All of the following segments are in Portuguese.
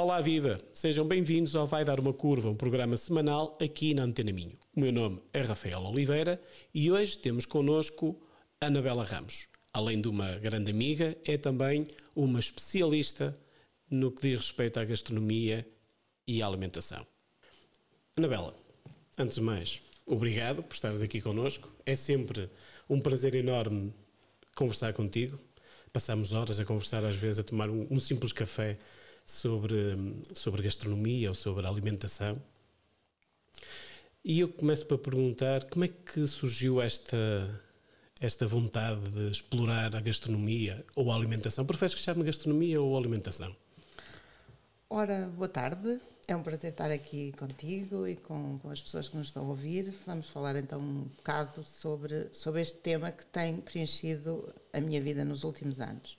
Olá, viva! Sejam bem-vindos ao Vai Dar Uma Curva, um programa semanal aqui na Antena Minho. O meu nome é Rafael Oliveira e hoje temos connosco Anabela Ramos. Além de uma grande amiga, é também uma especialista no que diz respeito à gastronomia e à alimentação. Anabela, antes de mais, obrigado por estares aqui connosco. É sempre um prazer enorme conversar contigo. Passamos horas a conversar, às vezes, a tomar um simples café sobre gastronomia ou sobre alimentação. E eu começo para perguntar como é que surgiu esta vontade de explorar a gastronomia ou a alimentação? Preferes que chame gastronomia ou alimentação? Ora, boa tarde. É um prazer estar aqui contigo e com as pessoas que nos estão a ouvir. Vamos falar então um bocado sobre este tema que tem preenchido a minha vida nos últimos anos.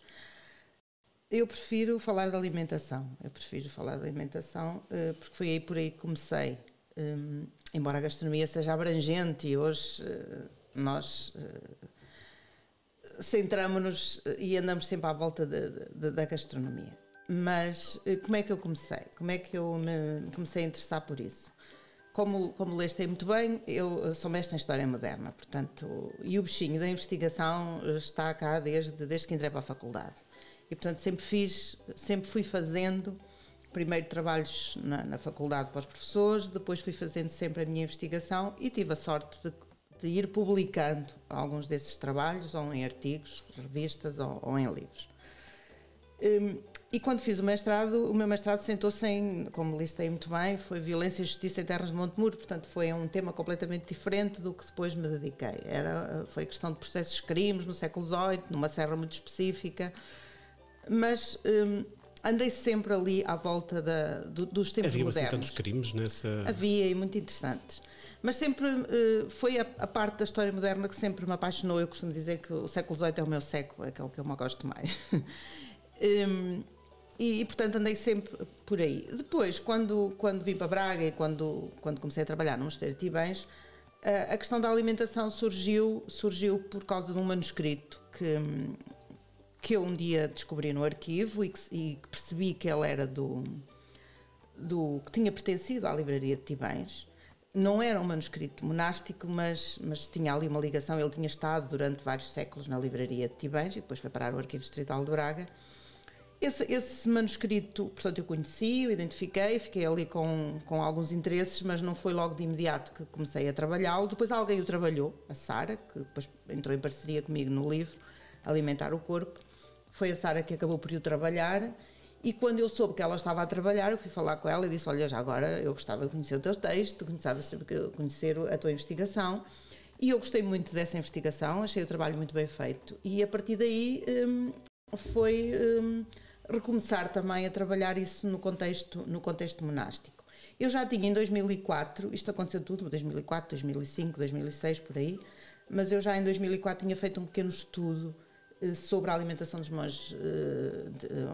Eu prefiro falar de alimentação. Porque foi por aí que comecei. Embora a gastronomia seja abrangente e hoje nós centramos-nos e andamos sempre à volta da gastronomia. Mas como é que eu comecei? Como é que eu me comecei a interessar por isso? Como leste aí muito bem, eu sou mestre em História Moderna, portanto, e o bichinho da investigação está cá desde que entrei para a faculdade. E, portanto, sempre fui fazendo, primeiro trabalhos na faculdade para os professores, depois fui fazendo sempre a minha investigação e tive a sorte de ir publicando alguns desses trabalhos, ou em artigos, revistas, ou em livros. E quando fiz o meu mestrado sentou-se em, como listei muito bem, foi Violência e Justiça em Terras de Montemuro, portanto foi um tema completamente diferente do que depois me dediquei. Foi questão de processos de crimes no século XVIII, numa serra muito específica, mas andei sempre ali à volta dos tempos modernos. Havia tantos crimes nessa... Havia, e muito interessantes. Mas sempre foi a parte da história moderna que sempre me apaixonou. Eu costumo dizer que o século XVIII é o meu século, é aquele que eu mais gosto mais. E portanto andei sempre por aí. Depois, quando vim para Braga e quando comecei a trabalhar no Mosteiro de Tibães, a questão da alimentação surgiu por causa de um manuscrito que eu um dia descobri no arquivo e que percebi que ele era que tinha pertencido à livraria de Tibães. Não era um manuscrito monástico, mas tinha ali uma ligação. Ele tinha estado durante vários séculos na livraria de Tibães e depois foi parar ao Arquivo Distrital de Braga. Esse manuscrito, portanto, eu conheci, o identifiquei, fiquei ali com alguns interesses, mas não foi logo de imediato que comecei a trabalhá-lo. Depois alguém o trabalhou, a Sara, que depois entrou em parceria comigo no livro Alimentar o Corpo. Foi a Sara que acabou por o trabalhar, e quando eu soube que ela estava a trabalhar, eu fui falar com ela e disse: olha, já agora eu gostava de conhecer o teu texto, gostava de conhecer a tua investigação, e eu gostei muito dessa investigação, achei o trabalho muito bem feito, e a partir daí foi recomeçar também a trabalhar isso no contexto monástico. Eu já tinha em 2004, isto aconteceu tudo, 2004, 2005, 2006, por aí, mas eu já em 2004 tinha feito um pequeno estudo sobre a alimentação dos monges,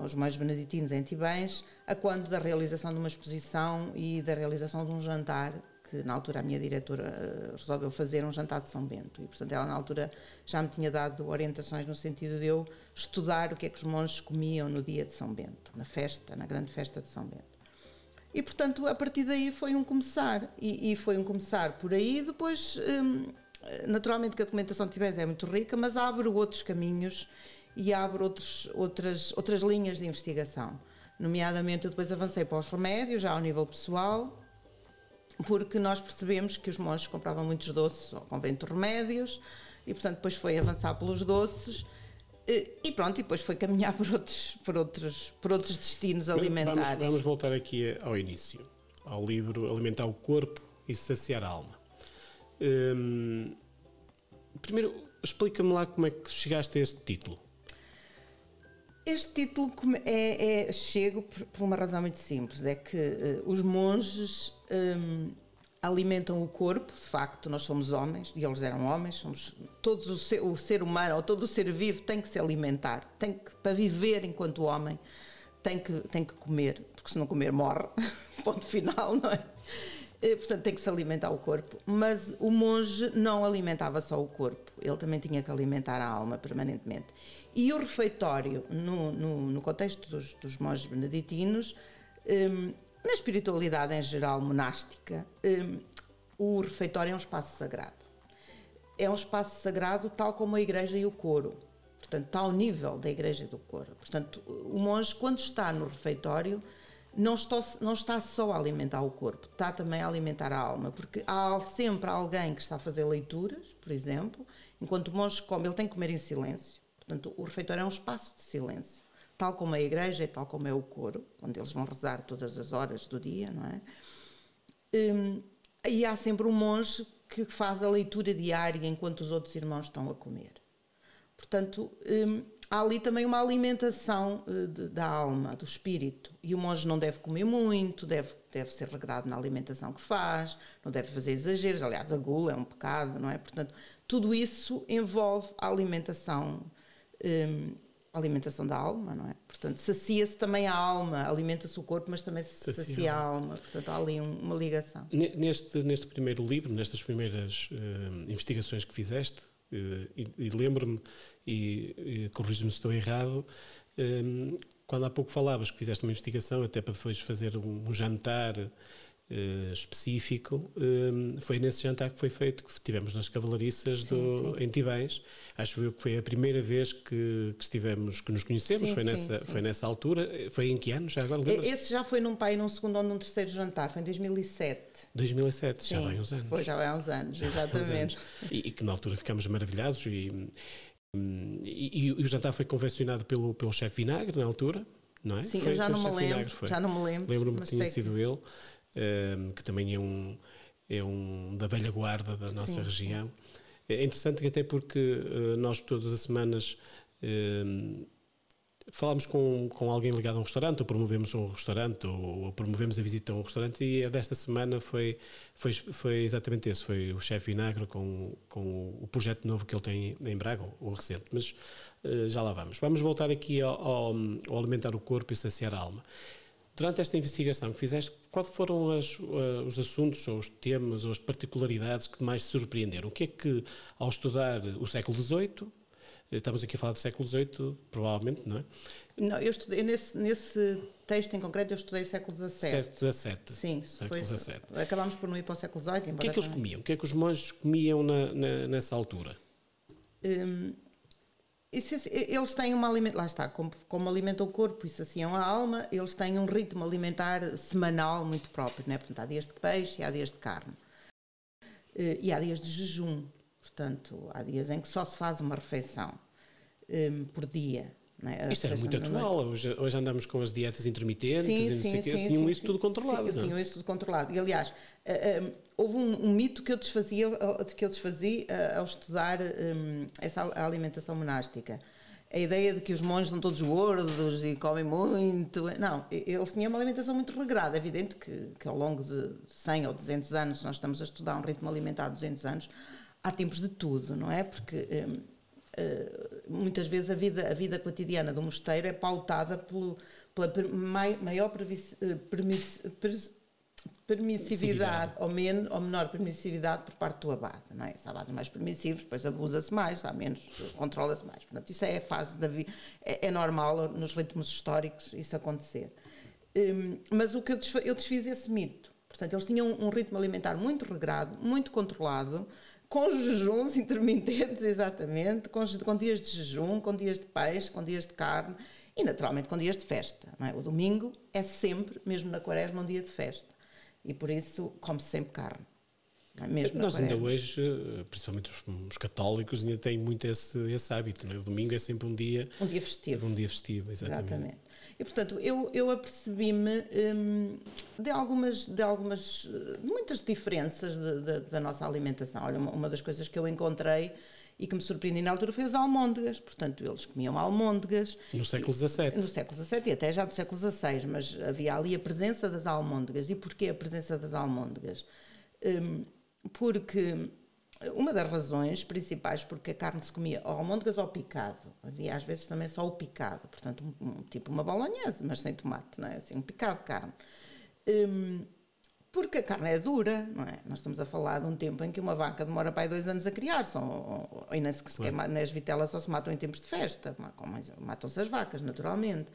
os monges beneditinos em Tibães, a quando da realização de uma exposição e da realização de um jantar, que na altura a minha diretora resolveu fazer um jantar de São Bento, e portanto ela na altura já me tinha dado orientações no sentido de eu estudar o que é que os monges comiam no dia de São Bento, na grande festa de São Bento. E portanto a partir daí foi um começar, e foi um começar por aí. Depois naturalmente que a documentação de Tibães é muito rica, mas abre outros caminhos e abre outras linhas de investigação. Nomeadamente, eu depois avancei para os remédios, já ao nível pessoal, porque nós percebemos que os monges compravam muitos doces ao convento de remédios, e portanto depois foi avançar pelos doces, e pronto, e depois foi caminhar por outros destinos alimentares. Vamos voltar aqui ao início, ao livro Alimentar o Corpo e Saciar a Alma. Primeiro, explica-me lá como é que chegaste a este título. Este título chego por uma razão muito simples, é que os monges alimentam o corpo. De facto, nós somos homens, e eles eram homens, somos todos o ser humano, ou todo o ser vivo tem que se alimentar, para viver enquanto homem tem que comer, porque se não comer morre, ponto final, não é? Portanto, tem que se alimentar o corpo, mas o monge não alimentava só o corpo, ele também tinha que alimentar a alma permanentemente. E o refeitório, no contexto dos monges beneditinos, Na espiritualidade em geral, monástica, o refeitório é um espaço sagrado. É um espaço sagrado tal como a igreja e o coro. Portanto, está ao nível da igreja e do coro. Portanto, o monge, quando está no refeitório, não está só a alimentar o corpo, está também a alimentar a alma, porque há sempre alguém que está a fazer leituras, por exemplo, enquanto o monge come, ele tem que comer em silêncio. Portanto, o refeitório é um espaço de silêncio, tal como a igreja e tal como é o coro, onde eles vão rezar todas as horas do dia, não é? E há sempre um monge que faz a leitura diária enquanto os outros irmãos estão a comer. Portanto, há ali também uma alimentação da alma, do espírito. E o monge não deve comer muito, deve ser regrado na alimentação que faz, não deve fazer exageros. Aliás, a gula é um pecado, não é? Portanto, tudo isso envolve a alimentação da alma, não é? Portanto, sacia-se também a alma, alimenta-se o corpo, mas também se sacia a alma. Portanto, há ali uma ligação. Neste primeiro livro, nestas primeiras investigações que fizeste, e lembro-me, e corrijo-me se estou errado, quando há pouco falavas que fizeste uma investigação até para depois fazer um jantar específico, foi nesse jantar que foi feito, que tivemos nas Cavalariças em Tibães. Acho eu que foi a primeira vez que nos conhecemos, foi nessa altura. Foi em que ano? Já agora lembras? Esse já foi num segundo ou num terceiro jantar, foi em 2007. 2007, já vai uns anos. Pois, já vai há uns anos, exatamente. E que na altura ficámos maravilhados e o jantar foi confeccionado pelo chefe Vinagre na altura, não é? Sim, eu já não me lembro. Lembro-me que tinha sido ele, que também é um da velha guarda da nossa região. É interessante que até porque nós todas as semanas falamos com alguém ligado a um restaurante, ou promovemos um restaurante, ou promovemos a visita a um restaurante, e a desta semana foi exatamente esse, foi o chefe Vinagre com o projeto novo que ele tem em Braga, ou recente, mas já lá vamos. Vamos voltar aqui ao alimentar o corpo e saciar a alma. Durante esta investigação que fizeste, quais foram os assuntos, ou os temas, ou as particularidades que mais te surpreenderam? O que é que, ao estudar o século XVIII, estamos aqui a falar do século XVIII, provavelmente, não é? Não, eu estudei, nesse texto em concreto, eu estudei o século XVII. XVII. Sim, século XVII. Acabámos por não ir para o século XVIII. O que é que eles comiam? O que é que os monges comiam nessa altura? Eles têm uma alimentação, lá está, como alimentam o corpo e saciam a alma, eles têm um ritmo alimentar semanal muito próprio, não é? Portanto, há dias de peixe e há dias de carne. E há dias de jejum. Portanto, há dias em que só se faz uma refeição por dia. Não é? Isto era muito atual. Hoje andamos com as dietas intermitentes e não sei o quê. Eles tinham isso tudo controlado. Eles tinham isso tudo controlado. E, aliás, houve um mito que eu desfazia ao estudar essa alimentação monástica. A ideia de que os monges são todos gordos e comem muito. Não, eles tinham uma alimentação muito regrada. É evidente que ao longo de 100 ou 200 anos, se nós estamos a estudar um ritmo alimentar de 200 anos, há tempos de tudo, não é? Porque muitas vezes a vida cotidiana do mosteiro é pautada pela maior permissividade ou menor permissividade por parte do abade, não é? Se há abades mais permissivos, depois abusa-se mais, há menos, controla-se mais. Portanto, isso é a fase da vida, é normal nos ritmos históricos isso acontecer. Mas eu desfiz esse mito. Portanto, eles tinham um ritmo alimentar muito regrado, muito controlado, com jejuns intermitentes, exatamente, com dias de jejum, com dias de peixe, com dias de carne e, naturalmente, com dias de festa. Não é? O domingo é sempre, mesmo na quaresma, um dia de festa. E, por isso, come-se sempre carne. Não é? Mesmo nós ainda hoje, principalmente os católicos, ainda têm muito esse hábito. Não é? O domingo é sempre um dia festivo. Um dia festivo, exatamente. E, portanto, eu apercebi-me de muitas diferenças da nossa alimentação. Olha, uma das coisas que eu encontrei e que me surpreendi na altura foi as almôndegas. Portanto, eles comiam almôndegas. No século XVII. No século XVII e até já do século XVI, mas havia ali a presença das almôndegas. E porquê a presença das almôndegas? Porque uma das razões principais porque a carne se comia ou almôndegas ou picado. Havia às vezes também só o picado, portanto tipo uma bolonhese, mas sem tomate, não é? Assim, um picado de carne. Porque a carne é dura, não é? Nós estamos a falar de um tempo em que uma vaca demora para aí 2 anos a criar-se, e nem sequer as vitelas só se matam em tempos de festa, matam-se as vacas, naturalmente.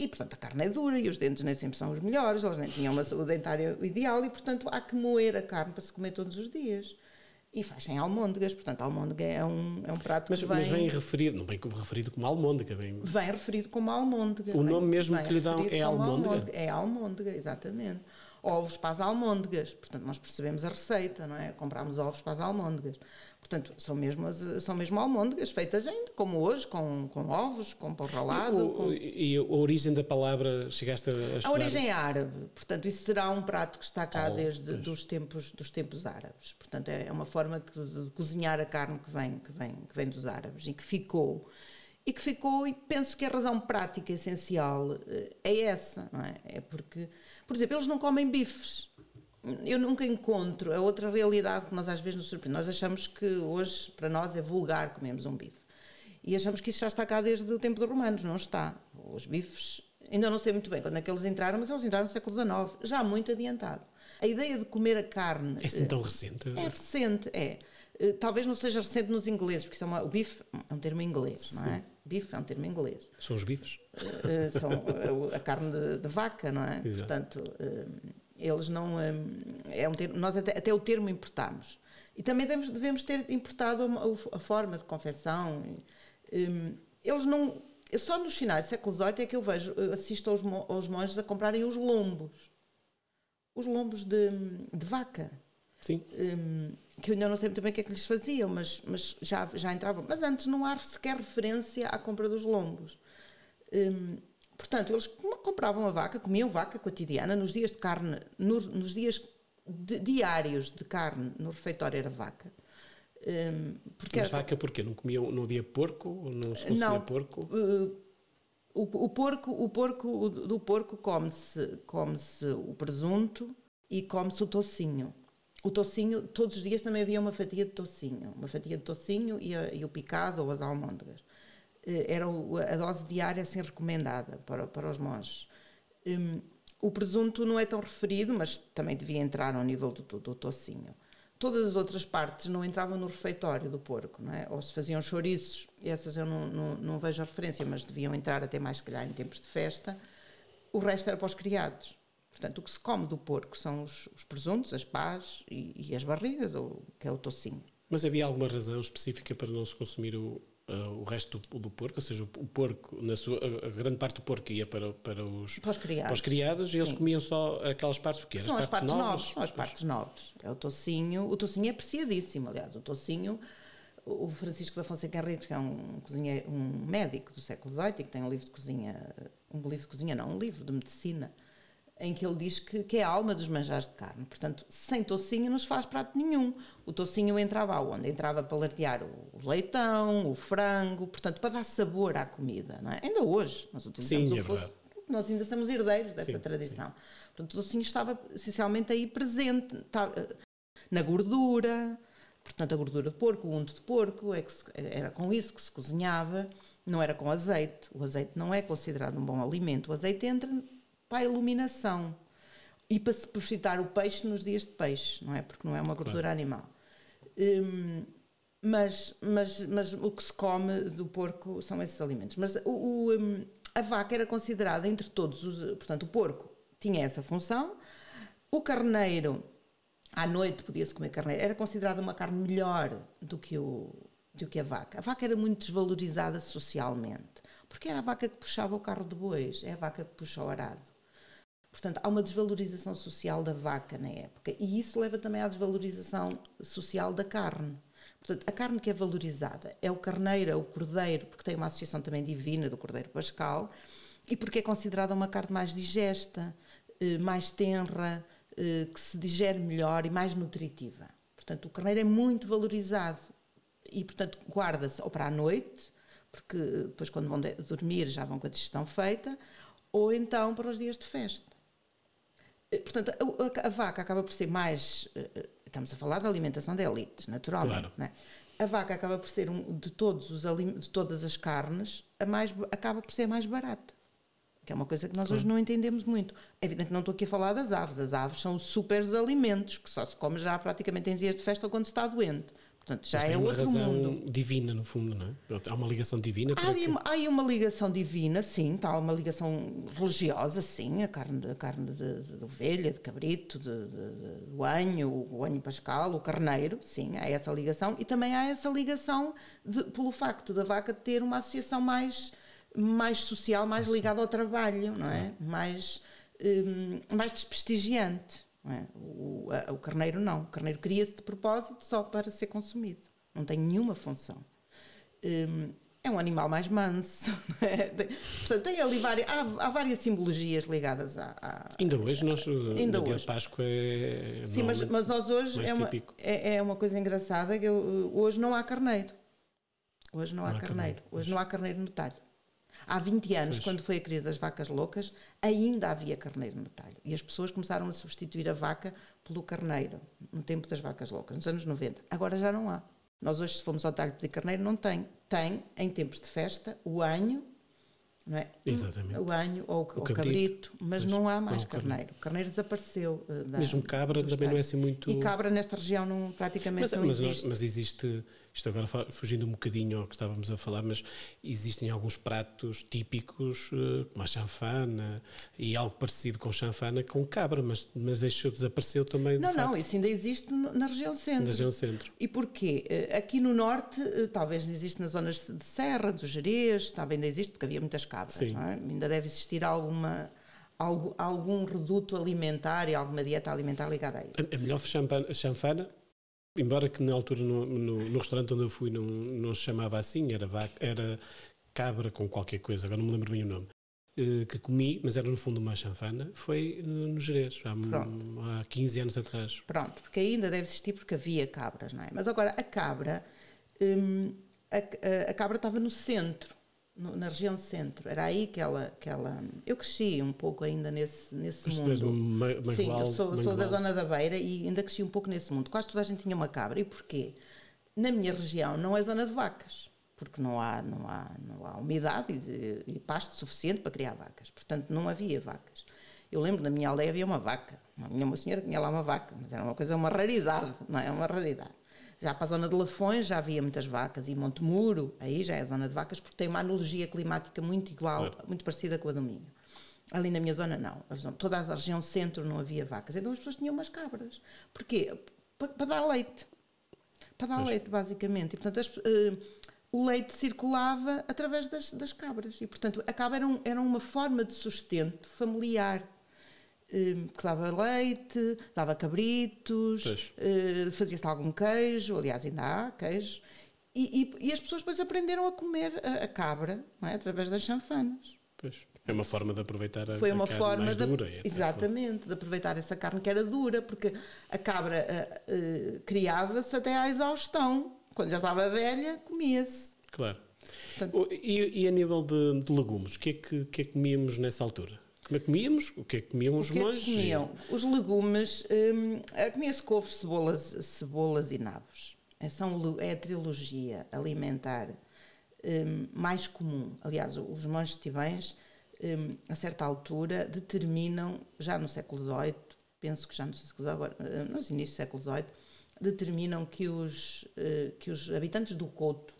E, portanto, a carne é dura e os dentes nem sempre são os melhores, eles nem tinham uma saúde dentária ideal e, portanto, há que moer a carne para se comer todos os dias. E faz-se em almôndegas, portanto, a almôndega é um prato que Mas vem referido, não vem referido como almôndega. Vem referido como almôndega. O nome mesmo que lhe dão é almôndega? É almôndega, exatamente. Ovos para as almôndegas, portanto, nós percebemos a receita, não é? Compramos ovos para as almôndegas. Portanto, são mesmo almôndegas feitas ainda, como hoje, com ovos, com pão ralado. E a origem da palavra, chegaste a estudar? A origem é árabe, portanto, isso será um prato que está cá desde dos tempos árabes. Portanto, é uma forma de cozinhar a carne que vem dos árabes e que ficou, e penso que a razão prática essencial é essa, não é? É porque, por exemplo, eles não comem bifes. Eu nunca encontro a outra realidade que nós às vezes nos surpreende. Nós achamos que hoje, para nós, é vulgar comermos um bife. E achamos que isso já está cá desde o tempo dos romanos. Não está. Os bifes, ainda não sei muito bem quando é que eles entraram, mas eles entraram no século XIX, já muito adiantado. A ideia de comer a carne... É assim tão recente? É recente, é. Talvez não seja recente nos ingleses, porque o bife é um termo inglês, Sim. não é? Bife é um termo inglês. São os bifes? São a carne de vaca, não é? Exato. Portanto... eles não... é um termo, nós até o termo importamos. E também devemos ter importado a forma de confecção. Eles não... Só nos finais do século XVIII é que eu assisto aos monges a comprarem os lombos. Os lombos de vaca. Sim. Que eu ainda não sei muito bem o que é que lhes faziam, mas já entravam. Mas antes não há sequer referência à compra dos lombos. Portanto, eles compravam a vaca, comiam vaca cotidiana, nos dias de carne, nos dias diários de carne, no refeitório era vaca. Mas vaca porquê? Não havia porco? Não se consumia porco? Do porco come-se o presunto e come-se o toucinho. O toucinho, todos os dias também havia uma fatia de toucinho e o picado ou as almôndegas. Era a dose diária assim recomendada para os monges. O presunto não é tão referido, mas também devia entrar ao nível do toucinho. Todas as outras partes não entravam no refeitório do porco, não é? Ou se faziam chouriços, essas eu não vejo a referência, mas deviam entrar até mais, se calhar, em tempos de festa. O resto era para os criados. Portanto, o que se come do porco são os presuntos, as pás e as barrigas, que é o toucinho. Mas havia alguma razão específica para não se consumir o resto do porco? Ou seja, o porco, a grande parte do porco ia para os criados e eles comiam só aquelas partes pequenas. São as partes nobres. São as partes nobres. É o toucinho é apreciadíssimo, aliás. O toucinho, o Francisco da Fonseca Henriques, que é um médico do século XVIII e que tem um livro de medicina, em que ele diz que é a alma dos manjares de carne. Portanto, sem toucinho não se faz prato nenhum. O toucinho entrava aonde? Entrava para lardear o leitão, o frango, portanto, para dar sabor à comida, não é? Ainda hoje nós utilizamos verdade. Nós ainda somos herdeiros dessa tradição. Sim. Portanto, o toucinho estava essencialmente aí presente, na gordura, portanto, a gordura de porco, o unto de porco, era com isso que se cozinhava, não era com azeite. O azeite não é considerado um bom alimento. O azeite entra para a iluminação e para se fritar o peixe nos dias de peixe, não é? Porque não é uma gordura animal. Mas o que se come do porco são esses alimentos. Mas a vaca era considerada entre todos portanto, o porco tinha essa função. O carneiro, à noite podia-se comer carneiro, era considerada uma carne melhor do que a vaca. A vaca era muito desvalorizada socialmente, porque era a vaca que puxava o carro de bois, é a vaca que puxa o arado. Portanto, há uma desvalorização social da vaca na época e isso leva também à desvalorização social da carne. Portanto, a carne que é valorizada é o carneiro, é o cordeiro, porque tem uma associação também divina do cordeiro pascal e porque é considerada uma carne mais digesta, mais tenra, que se digere melhor e mais nutritiva. Portanto, o carneiro é muito valorizado e, portanto, guarda-se ou para a noite, porque depois quando vão dormir já vão com a digestão feita, ou então para os dias de festa. Portanto, a vaca acaba por ser mais... Estamos a falar da alimentação de elites, naturalmente. Claro. Não é? A vaca acaba por ser, de todas as carnes, acaba por ser mais barata. Que é uma coisa que nós hoje não entendemos muito. É evidente que não estou aqui a falar das aves. As aves são super alimentos, que só se come já praticamente em dias de festa ou quando se está doente. Portanto, já Mas é tem uma outro razão mundo. divina, no fundo, não é? Há uma ligação divina para que... Há aí uma ligação divina, sim, está uma ligação religiosa, sim, a carne de ovelha, de cabrito, do anho, o anho pascal, o carneiro, sim, há essa ligação. E também há essa ligação pelo facto da vaca ter uma associação mais social, mais ligada ao trabalho, não é? Mais desprestigiante. Não é? O carneiro não. O carneiro cria-se de propósito só para ser consumido. Não tem nenhuma função. É um animal mais manso. Não é? Portanto, tem ali há várias simbologias ligadas Ainda hoje, no dia hoje. de Páscoa é... Sim, mas nós hoje é uma coisa engraçada que hoje não há carneiro. Hoje não há carneiro. Hoje não há carneiro no talho. Há 20 anos, quando foi a crise das vacas loucas, ainda havia carneiro no talho. E as pessoas começaram a substituir a vaca pelo carneiro, no tempo das vacas loucas, nos anos 90. Agora já não há. Nós hoje, se formos ao talho pedir carneiro, não tem. Tem, em tempos de festa, o anho, não é? Exatamente. O anho ou o cabrito, mas não há mais carneiro. O carneiro desapareceu. Mesmo cabra também não é assim muito... E cabra nesta região praticamente não existe. Mas existe, isto agora fugindo um bocadinho ao que estávamos a falar, mas existem alguns pratos típicos, como a chanfana, e algo parecido com chanfana com cabra, mas desapareceu também. Não, isso ainda existe na região centro. Na região centro. E porquê? Aqui no norte, talvez não existe nas zonas de serra, do Gerês, talvez ainda existe, porque havia muitas cabras. Não é? Ainda deve existir algum reduto alimentar e alguma dieta alimentar ligada a isso. A melhor chanfana, embora que na altura no restaurante onde eu fui não se chamava assim, era cabra com qualquer coisa, agora não me lembro bem o nome, que comi, mas era no fundo uma chanfana, foi no Gerês, há 15 anos atrás. Pronto, porque ainda deve existir porque havia cabras, não é? Mas agora a cabra estava no centro, na região centro, era aí que ela... Eu cresci um pouco ainda nesse mundo. Sim, eu sou da zona da Beira e ainda cresci um pouco nesse mundo. Quase toda a gente tinha uma cabra. E porquê? Na minha região não é zona de vacas, porque não há umidade e pasto suficiente para criar vacas. Portanto, não havia vacas. Eu lembro, na minha aldeia havia uma vaca. Uma senhora que tinha lá uma vaca, mas era uma raridade, não é? Uma raridade. Já para a zona de Lafões já havia muitas vacas e Montemuro, aí já é a zona de vacas, porque tem uma analogia climática muito igual, muito parecida com a do Minho. Ali na minha zona não. Toda a região centro não havia vacas. Então as pessoas tinham umas cabras. Porquê? Para dar leite. Para dar leite, basicamente. E, portanto, o leite circulava através das cabras. E, portanto, a cabra era uma forma de sustento familiar. Que dava leite, dava cabritos, fazia-se algum queijo, aliás ainda há queijo, e as pessoas depois aprenderam a comer a cabra, não é? Através das chanfanas. Pois. É uma forma de aproveitar a Foi uma carne forma mais dura. Exatamente, de aproveitar essa carne que era dura, porque a cabra criava-se até à exaustão. Quando já estava velha, comia-se. Claro. Portanto, e a nível de legumes, o que é que comíamos nessa altura? Como é que comíamos? O que é que comiam os monges? Comiam? Os legumes, comia-se couves, cebolas e nabos. É a trilogia alimentar mais comum. Aliás, os monges tibães, a certa altura, determinam, já no século XVIII, penso que já no século XVIII, agora, nos inícios do século XVIII, determinam que os habitantes do Couto,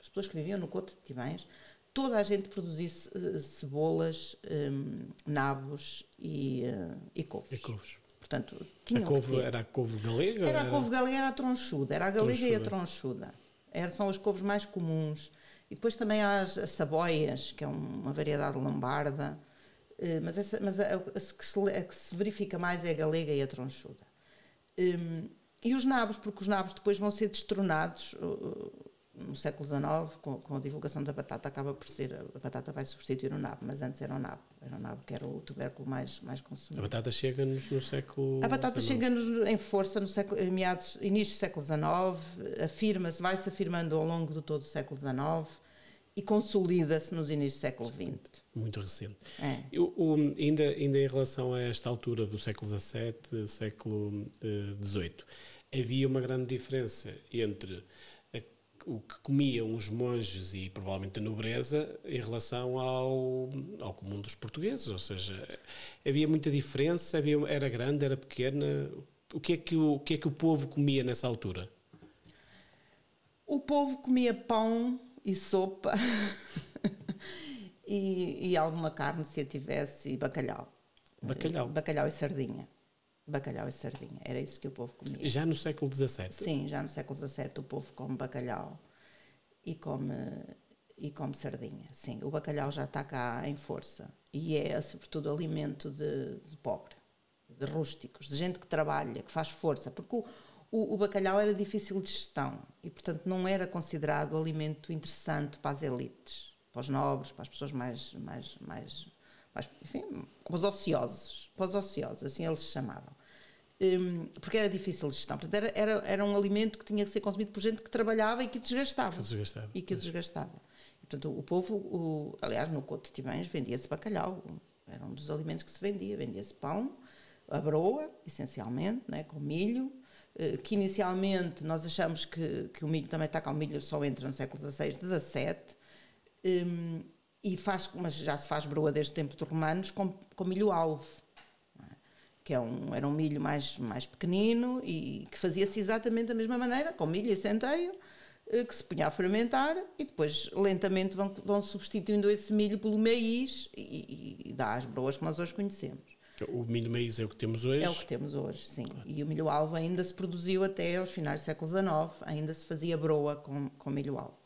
as pessoas que viviam no Couto de Tibães, toda a gente produzisse cebolas, nabos e couves. E couves. Portanto, era a couve galega? Era a couve galega, era a tronchuda. Era a galega e a tronchuda. São as couves mais comuns. E depois também há as saboias, que é uma variedade lombarda. Mas a que se verifica mais é a galega e a tronchuda. E os nabos, porque os nabos depois vão ser destronados no século XIX, com a divulgação da batata, acaba por ser, a batata vai substituir o nabo, mas antes era o nabo que era o tubérculo mais consumido. A batata chega-nos no século... A batata chega-nos em força no início do século XIX, vai-se afirmando ao longo de todo o século XIX e consolida-se nos inícios do século XX. Muito recente. Ainda em relação a esta altura do século XVII, século XVIII, havia uma grande diferença entre o que comiam os monges e provavelmente a nobreza em relação ao comum dos portugueses, ou seja, havia muita diferença, era grande, era pequena. O que é que o povo comia nessa altura? povo comia pão e sopa e alguma carne, se a tivesse, e bacalhau. Bacalhau e sardinha. Bacalhau e sardinha. Era isso que o povo comia. Já no século XVII? Sim, já no século XVII o povo come bacalhau e come sardinha. Sim, o bacalhau já está cá em força. E é, sobretudo, alimento de pobre, de rústicos, de gente que trabalha, que faz força. Porque o bacalhau era difícil de gestão e, portanto, não era considerado alimento interessante para as elites, para os nobres, para as pessoas mais enfim, para os ociosos, assim eles se chamavam. Porque era difícil de gestão. Portanto, era um alimento que tinha que ser consumido por gente que trabalhava e que desgastava. E que o desgastava. E, portanto, o povo, aliás, no Couto de Tibães vendia-se bacalhau, era um dos alimentos que se vendia. Vendia-se pão, a broa, essencialmente, né, com milho, que inicialmente nós achamos que o milho também está cá, o milho só entra no século XVI, XVII, mas já se faz broa desde o tempo dos romanos com milho alvo, que era um milho mais pequenino e que fazia-se exatamente da mesma maneira, com milho e centeio, que se punha a fermentar e depois lentamente vão substituindo esse milho pelo maíz e dá as broas que nós hoje conhecemos. O milho maíz é o que temos hoje? É o que temos hoje, sim. Claro. E o milho alvo ainda se produziu até aos finais do século XIX, ainda se fazia broa com milho alvo.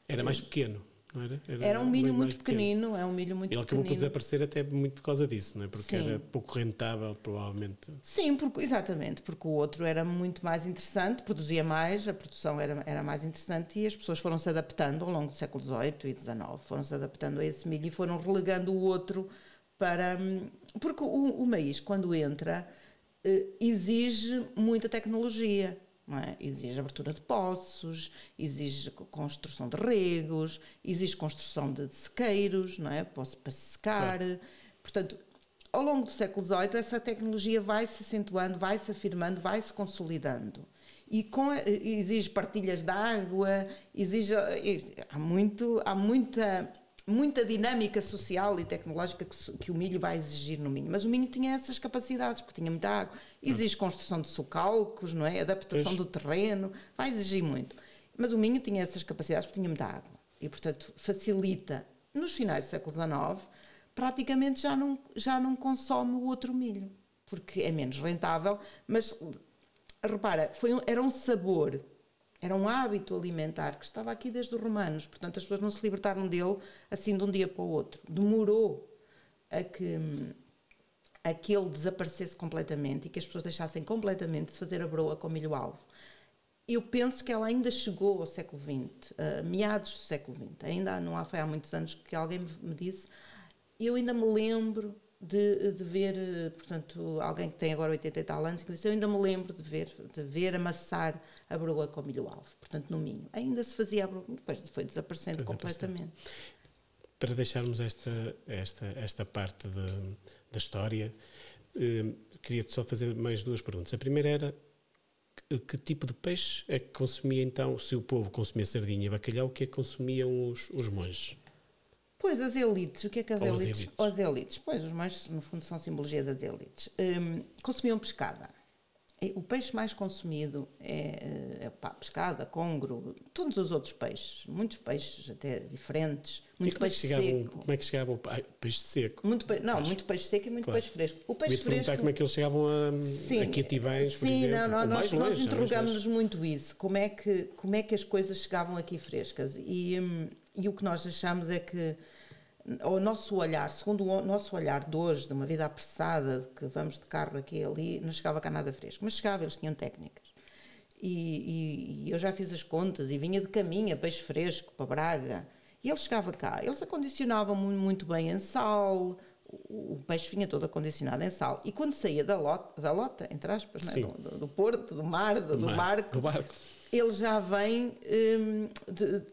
Era mais pequeno, não era? Era um milho muito pequenino, é um milho muito pequenino. Ele acabou por desaparecer até muito por causa disso, não é? Porque sim, era pouco rentável, provavelmente. Sim, exatamente, porque o outro era muito mais interessante, produzia mais, a produção era mais interessante e as pessoas foram se adaptando ao longo do século XVIII e XIX, foram se adaptando a esse milho e foram relegando o outro para... Porque o maíz, quando entra, exige muita tecnologia, não é? Exige abertura de poços, exige construção de regos, exige construção de sequeiros, não é? Para se secar. Claro. Portanto, ao longo do século XVIII, essa tecnologia vai se acentuando, vai se afirmando, vai se consolidando. E exige partilhas de água, há muita dinâmica social e tecnológica que o milho vai exigir no Minho. Mas o Minho tinha essas capacidades, porque tinha muita água. Exige construção de socalcos, não é? Adaptação do terreno, vai exigir muito. Mas o Minho tinha essas capacidades porque tinha muita água. E, portanto, facilita. Nos finais do século XIX, praticamente já não consome o outro milho, porque é menos rentável. Mas, repara, era um sabor... Era um hábito alimentar que estava aqui desde os romanos, portanto as pessoas não se libertaram dele assim de um dia para o outro. Demorou a que ele desaparecesse completamente e que as pessoas deixassem completamente de fazer a broa com milho alvo. Eu penso que ela ainda chegou ao século XX, meados do século XX. Ainda não foi há muitos anos que alguém me disse, eu ainda me lembro de ver, portanto, alguém que tem agora 80 e tal anos, que disse, eu ainda me lembro de ver amassar a broa com milho alvo, portanto, no Minho. Ainda se fazia a broa, depois foi desaparecendo completamente. Para deixarmos esta parte da história, queria-te só fazer mais duas perguntas. A primeira era, que tipo de peixe é que consumia então, se o povo consumia sardinha e bacalhau, o que é que consumiam os monges? Pois, as elites, o que é que as elites? As elites, pois, os monges, no fundo, são simbologia das elites. Consumiam pescada. O peixe mais consumido é pescada, congro, todos os outros peixes. Muitos peixes até diferentes. Muito peixe seco. Como é que chegava o peixe seco? Muito peixe seco e muito peixe fresco. O peixe fresco... como é que eles chegavam aqui a Tibães, por exemplo? Nós interrogamos muito isso. Como é que as coisas chegavam aqui frescas? E o que nós achamos é que o nosso olhar, segundo o nosso olhar de hoje, de uma vida apressada, de que vamos de carro aqui e ali, não chegava cá nada fresco. Mas chegava, eles tinham técnicas. E eu já fiz as contas e vinha de caminho, peixe fresco, para Braga. E ele chegava cá. Eles acondicionavam muito bem em sal, o peixe vinha todo acondicionado em sal. E quando saía da lota, entre aspas, não é? do porto, do mar, do barco, ele já vem,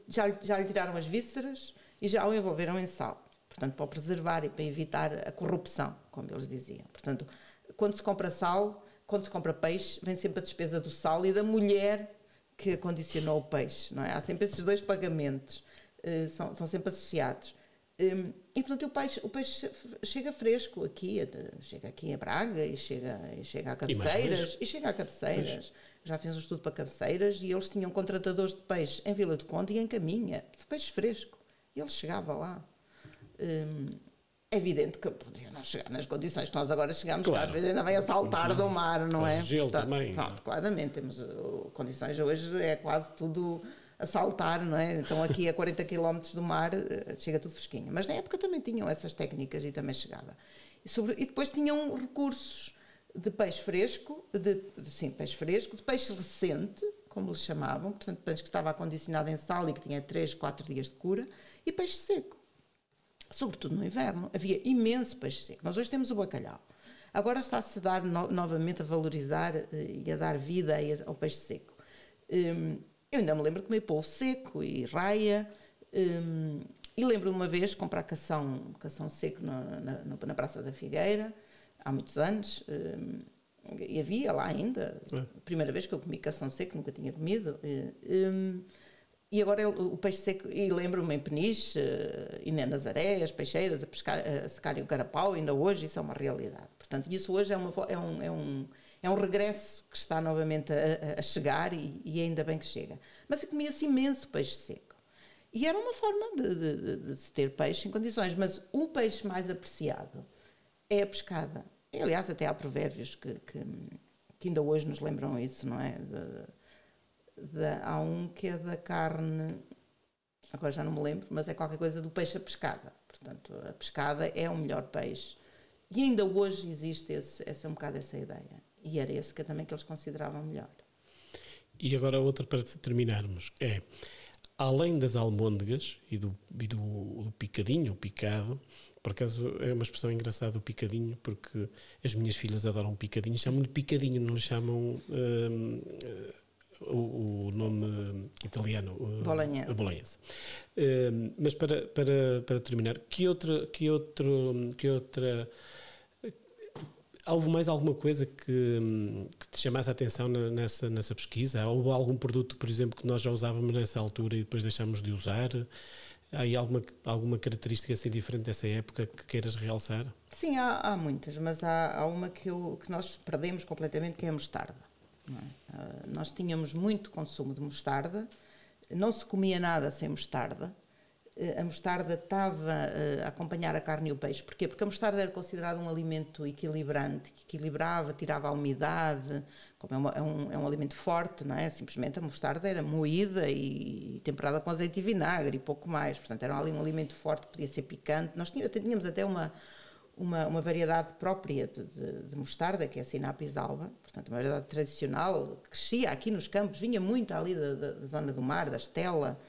já lhe tiraram as vísceras e já o envolveram em sal. Portanto, para o preservar e para evitar a corrupção, como eles diziam. Portanto, quando se compra sal, quando se compra peixe, vem sempre a despesa do sal e da mulher que acondicionou o peixe, não é? Há sempre esses dois pagamentos, são sempre associados. E, portanto, o peixe chega fresco aqui, chega aqui a Braga e chega a Cabeceiras. já fiz um estudo para cabeceiras e eles tinham contratadores de peixe em Vila do Conde e em Caminha, de peixe fresco. E ele chegava lá. É evidente que podia não chegar nas condições que nós agora chegamos, claro, que às vezes ainda vem a saltar do mar, não é? Gelo também. Pronto, claramente, temos condições hoje, é quase tudo a saltar, não é? Então aqui a 40 km do mar chega tudo fresquinho. Mas na época também tinham essas técnicas e também chegava. E depois tinham recursos de peixe fresco, peixe fresco, de peixe recente, como eles chamavam, portanto peixe que estava acondicionado em sal e que tinha 3, 4 dias de cura, e peixe seco. Sobretudo no inverno, havia imenso peixe seco. Nós hoje temos o bacalhau. Agora está-se a dar novamente a valorizar e a dar vida ao peixe seco. Eu ainda me lembro de comer polvo seco e raia. E lembro-me uma vez comprar cação seco na Praça da Figueira, há muitos anos. E havia lá ainda, a primeira vez que eu comi cação seco, nunca tinha comido. E agora o peixe seco, e lembro-me em Peniche e na Nazaré, as peixeiras a secarem o carapau, ainda hoje isso é uma realidade. Portanto, isso hoje é um regresso que está novamente a chegar e ainda bem que chega. Mas comia-se imenso peixe seco. E era uma forma de se ter peixe em condições, mas o peixe mais apreciado é a pescada. E, aliás, até há provérbios que ainda hoje nos lembram isso, não é? Há um que é da carne, agora já não me lembro, mas é qualquer coisa do peixe à pescada. Portanto, a pescada é o melhor peixe. E ainda hoje existe um bocado essa ideia. E era esse também que eles consideravam melhor. E agora outra para terminarmos é, além das almôndegas e do picadinho, o picado, por acaso é uma expressão engraçada o picadinho, porque as minhas filhas adoram picadinho, chamam-lhe picadinho, não lhe chamam... o nome italiano, bolonhese. Mas para terminar, que outra houve mais alguma coisa que te chamasse a atenção nessa pesquisa? Houve algum produto, por exemplo, que nós já usávamos nessa altura e depois deixámos de usar? Há aí alguma característica assim diferente dessa época que queiras realçar? Sim, há muitas, mas há uma que nós perdemos completamente, que é a mostarda. Nós tínhamos muito consumo de mostarda, não se comia nada sem mostarda. A mostarda estava a acompanhar a carne e o peixe. Porquê? Porque a mostarda era considerada um alimento equilibrante, que equilibrava, tirava a umidade, como é um alimento forte, não é? Simplesmente a mostarda era moída e temperada com azeite e vinagre e pouco mais. Portanto, era ali um alimento forte, podia ser picante. Nós tínhamos até uma variedade própria de mostarda, que é a Sinapis alba, portanto, uma variedade tradicional, que crescia aqui nos campos, vinha muito ali da zona do mar, da Estela.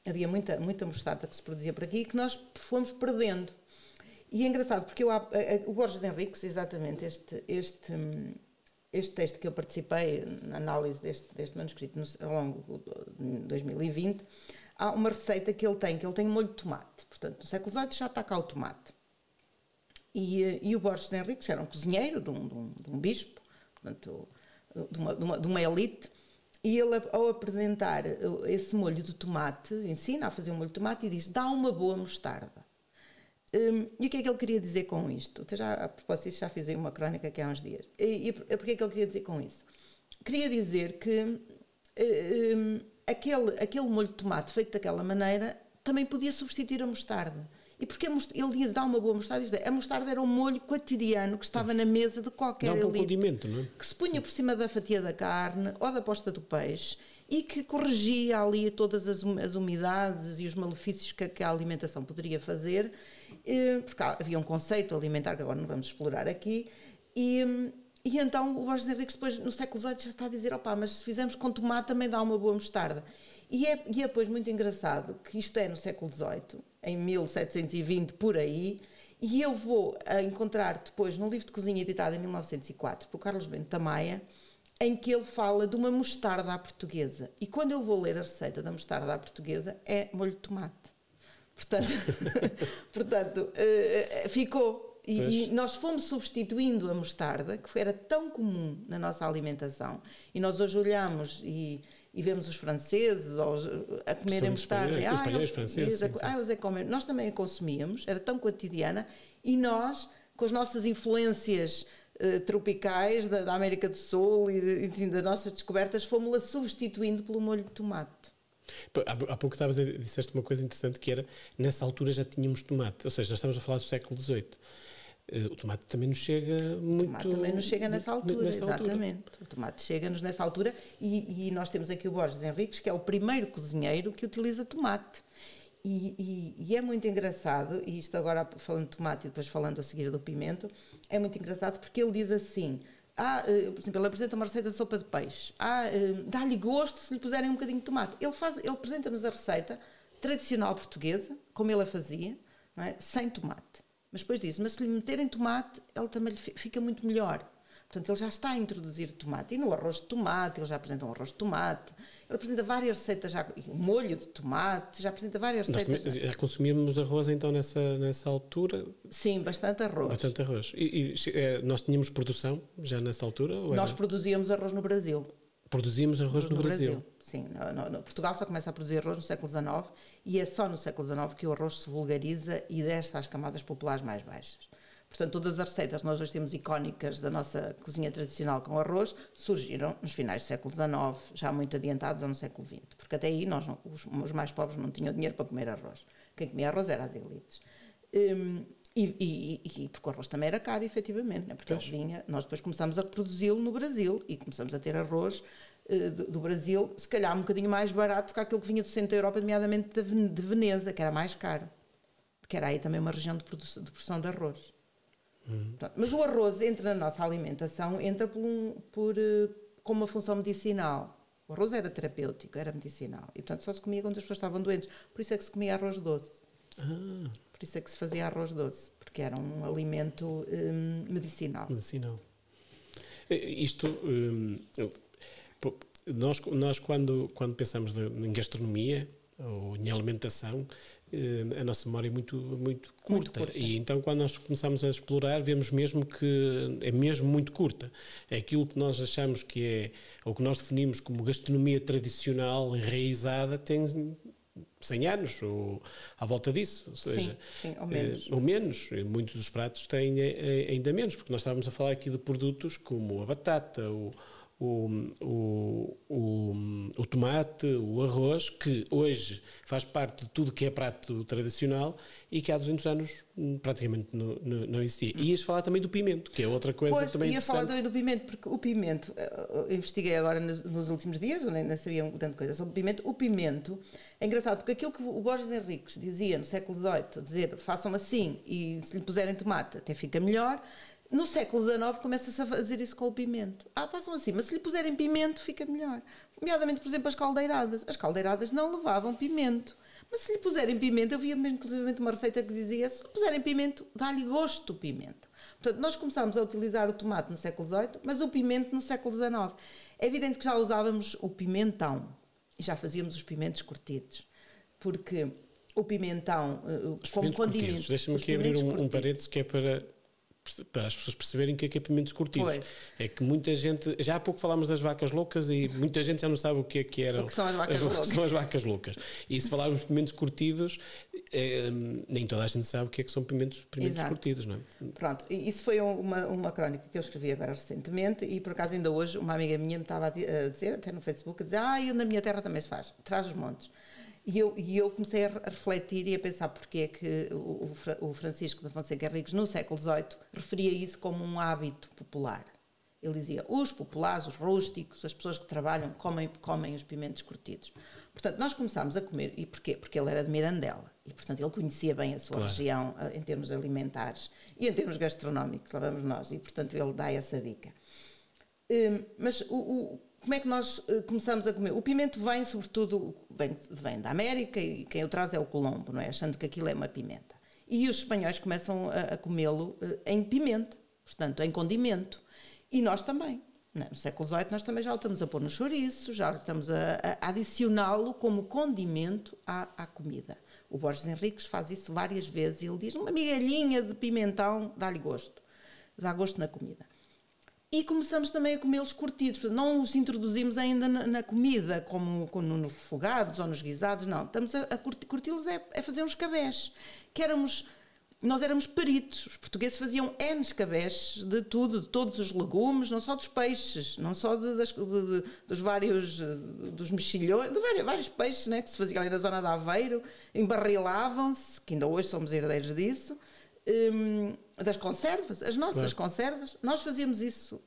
Havia muita mostarda que se produzia por aqui e que nós fomos perdendo. E é engraçado, porque o Borges Henriques, exatamente, este texto que eu participei na análise deste manuscrito ao longo de 2020, há uma receita que ele tem molho de tomate. Portanto, no século XVIII já está cá o tomate. E o Borges Henriques era um cozinheiro de um bispo, portanto, de uma elite, e ele, ao apresentar esse molho de tomate, ensina a fazer um molho de tomate e diz, dá uma boa mostarda. E o que é que ele queria dizer com isto? A propósito disso, já fiz aí uma crónica aqui há uns dias. E porque é que ele queria dizer com isso? Queria dizer que aquele molho de tomate feito daquela maneira também podia substituir a mostarda. E porque ele ia dar uma boa mostarda, a mostarda era um molho cotidiano que estava na mesa de qualquer elite. Dá um condimento, não é? Que se punha por cima da fatia da carne ou da posta do peixe e que corrigia ali todas as umidades e os malefícios que a alimentação poderia fazer, porque havia um conceito alimentar que agora não vamos explorar aqui, e então o Borges Henriques depois, no século XVIII, já está a dizer, mas se fizermos com tomate também dá uma boa mostarda. E é depois muito engraçado que isto é no século XVIII, em 1720, por aí, e eu vou encontrar depois num livro de cozinha editado em 1904 por Carlos Bento Tamaia, em que ele fala de uma mostarda à portuguesa. E quando eu vou ler a receita da mostarda à portuguesa, é molho de tomate. Portanto, ficou. E nós fomos substituindo a mostarda, que era tão comum na nossa alimentação, e nós hoje olhamos e vemos os franceses a comerem mostarda. Os espanhóis franceses. Nós também a consumíamos, era tão cotidiana, e nós, com as nossas influências tropicais da América do Sul e das nossas descobertas, fomos-la substituindo pelo molho de tomate. Há pouco disseste uma coisa interessante, que era, nessa altura já tínhamos tomate, ou seja, nós estamos a falar do século XVIII. O tomate também nos chega muito... O tomate também nos chega nessa altura, exatamente. O tomate chega-nos nessa altura e nós temos aqui o Borges Henriques, que é o primeiro cozinheiro que utiliza tomate. E é muito engraçado, e isto agora falando de tomate e depois falando a seguir do pimento, é muito engraçado porque ele diz assim... por exemplo, ele apresenta uma receita de sopa de peixe. Dá-lhe gosto se lhe puserem um bocadinho de tomate. Ele apresenta-nos a receita tradicional portuguesa, como ele a fazia, não é? Sem tomate. Mas depois diz, mas se lhe meterem tomate, ele também fica muito melhor. Portanto, ele já está a introduzir tomate. E no arroz de tomate, ele já apresenta um arroz de tomate. Ele apresenta várias receitas, um molho de tomate, já apresenta várias receitas. Nós já consumíamos arroz então nessa altura? Sim, bastante arroz. Bastante arroz. E nós tínhamos produção já nessa altura? Nós produzíamos arroz no Brasil. Produzíamos arroz no Brasil? Sim. Portugal só começa a produzir arroz no século XIX e é só no século XIX que o arroz se vulgariza e desce às camadas populares mais baixas. Portanto, todas as receitas que nós hoje temos icónicas da nossa cozinha tradicional com arroz surgiram nos finais do século XIX, já muito adiantados ou no século XX, porque até aí os mais pobres não tinham dinheiro para comer arroz. Quem comia arroz era as elites. E porque o arroz também era caro, efetivamente, né? Porque ele vinha, nós depois começamos a produzi-lo no Brasil e começamos a ter arroz do Brasil, se calhar um bocadinho mais barato que aquilo que vinha do centro da Europa, nomeadamente de Veneza, que era mais caro, porque era aí também uma região de produção de arroz. Portanto, mas o arroz entra na nossa alimentação, entra com uma função medicinal. O arroz era terapêutico, era medicinal. E, portanto, só se comia quando as pessoas estavam doentes. Por isso é que se comia arroz doce. Por isso é que se fazia arroz doce, porque era um alimento medicinal. Isto... Nós quando pensamos em gastronomia ou em alimentação, a nossa memória é muito curta. E então quando nós começamos a explorar, vemos mesmo que é mesmo muito curta. É aquilo que nós achamos que é, ou que nós definimos como gastronomia tradicional, enraizada, tem 100 anos ou à volta disso, ou seja, sim, ou menos. Muitos dos pratos têm ainda menos, porque nós estávamos a falar aqui de produtos como a batata, o tomate, o arroz, que hoje faz parte de tudo que é prato tradicional e que há 200 anos praticamente não existia. E ias falar também do pimento, que é outra coisa também interessante. Ia falar também do pimento, porque o pimento, investiguei agora nos últimos dias, eu nem sabia tanta coisa sobre o pimento. O pimento é engraçado, porque aquilo que o Borges Henriques dizia no século XVIII, dizer façam assim e se lhe puserem tomate até fica melhor. No século XIX começa-se a fazer isso com o pimento. Façam assim, mas se lhe puserem pimento fica melhor. Nomeadamente, por exemplo, as caldeiradas. As caldeiradas não levavam pimento. Mas se lhe puserem pimento, eu via mesmo inclusive uma receita que dizia, se lhe puserem pimento, dá-lhe gosto o pimento. Portanto, nós começámos a utilizar o tomate no século XVIII, mas o pimento no século XIX. É evidente que já usávamos o pimentão e já fazíamos os pimentos curtidos. Porque o pimentão, como condimento... Deixa-me aqui abrir um parênteses que é para as pessoas perceberem o que é pimentos curtidos. Pois. É que muita gente... Já há pouco falámos das vacas loucas e muita gente já não sabe o que eram. O que são as vacas loucas. São as vacas loucas. E se falarmos de pimentos curtidos, nem toda a gente sabe o que são pimentos curtidos, não é? Pronto, isso foi uma crónica que eu escrevi agora recentemente e por acaso ainda hoje uma amiga minha me estava a dizer, até no Facebook, a dizer, eu na minha terra também se faz, traz os montes. E eu comecei a refletir e a pensar porque é que o Francisco da Fonseca Henriques, no século XVIII, referia isso como um hábito popular. Ele dizia, os populares, os rústicos, as pessoas que trabalham, comem os pimentos curtidos. Portanto, nós começámos a comer, e porquê? Porque ele era de Mirandela, e portanto ele conhecia bem a sua região em termos alimentares e em termos gastronómicos, lá vamos nós, e portanto ele dá essa dica. Mas como é que nós começamos a comer? O pimento vem, sobretudo, vem da América e quem o traz é o Colombo, não é? Achando que aquilo é uma pimenta. E os espanhóis começam a comê-lo em pimenta, portanto, em condimento. E nós também. No século XVIII nós também já o estamos a pôr no chouriço, já estamos a adicioná-lo como condimento à comida. O Borges Henriques faz isso várias vezes e ele diz, uma migalhinha de pimentão dá-lhe gosto. Dá gosto na comida. E começamos também a comê-los curtidos. Portanto, não os introduzimos ainda na comida, como nos refogados ou nos guisados, não. Estamos a curti-los, é fazer uns cabés. Que éramos nós éramos peritos. Os portugueses faziam N escabeches de tudo, de todos os legumes, não só dos peixes, não só dos vários, dos mexilhões, de vários peixes, né, que se fazia ali na zona de Aveiro, embarrilavam-se, que ainda hoje somos herdeiros disso, das conservas, as nossas conservas. Nós fazíamos isso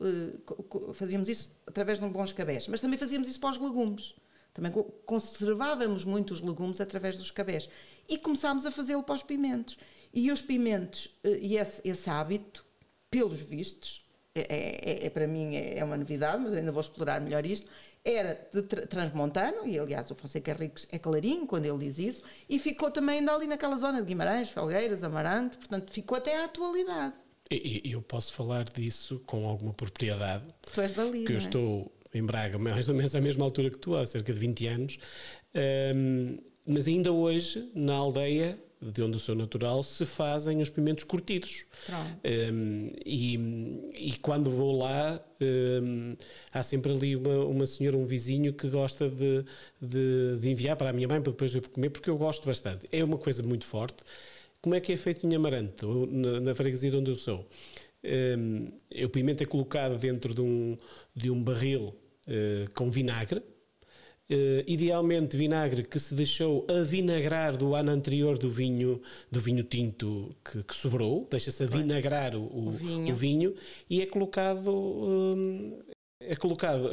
através de um bom escabeche, mas também fazíamos isso para os legumes. Também conservávamos muito os legumes através dos escabeches. E começámos a fazê-lo para os pimentos. E os pimentos, e esse hábito, pelos vistos, para mim é uma novidade, mas ainda vou explorar melhor isto, era de transmontano, e aliás o Fonseca Henriques é clarinho quando ele diz isso, e ficou também ainda ali naquela zona de Guimarães, Felgueiras, Amarante, portanto ficou até à atualidade. E eu posso falar disso com alguma propriedade. Tu és dali, que eu estou em Braga, mais ou menos à mesma altura que tu, há cerca de 20 anos, mas ainda hoje, na aldeia de onde eu sou natural, se fazem os pimentos curtidos. E quando vou lá, há sempre ali uma senhora, um vizinho que gosta de enviar para a minha mãe para depois eu comer, porque eu gosto bastante. É uma coisa muito forte. Como é que é feito em Amarante, na freguesia de onde eu sou? O pimento é colocado dentro de um barril com vinagre, idealmente vinagre que se deixou avinagrar do ano anterior do vinho tinto que sobrou, deixa-se avinagrar o vinho e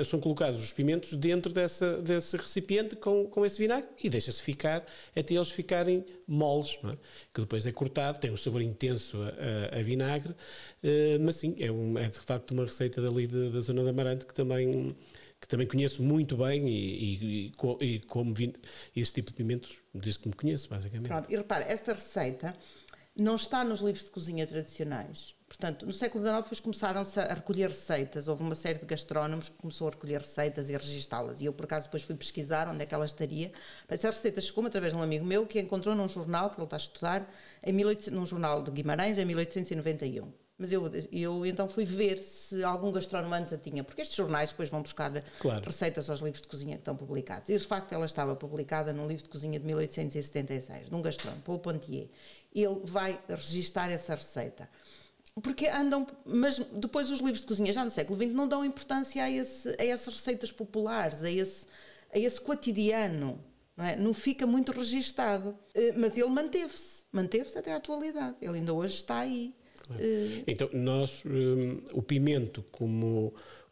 são colocados os pimentos dentro desse recipiente com esse vinagre e deixa-se ficar até eles ficarem moles, não é? Que depois é cortado, tem um sabor intenso a vinagre, mas sim, é de facto uma receita dali da zona de Amarante que também conheço muito bem e como esse tipo de pimentos desde que me conheço, basicamente. Pronto, e repara, esta receita não está nos livros de cozinha tradicionais. Portanto, no século XIX começaram-se a recolher receitas. Houve uma série de gastrónomos que começou a recolher receitas e a registá-las. E eu, por acaso, depois fui pesquisar onde é que ela estaria. Essa receita chegou-me através de um amigo meu que a encontrou num jornal que ele está a estudar, num jornal de Guimarães, em 1891. Mas eu então fui ver se algum gastrónomo antes a tinha, porque estes jornais depois vão buscar receitas aos livros de cozinha que estão publicados. E de facto ela estava publicada num livro de cozinha de 1876, de um gastrónomo, Paul Pontier. Ele vai registar essa receita. Porque mas depois os livros de cozinha já no século XX não dão importância a essas receitas populares, a esse cotidiano, não é? Não fica muito registado. Mas ele manteve-se até à atualidade. Ele ainda hoje está aí. Então, o pimento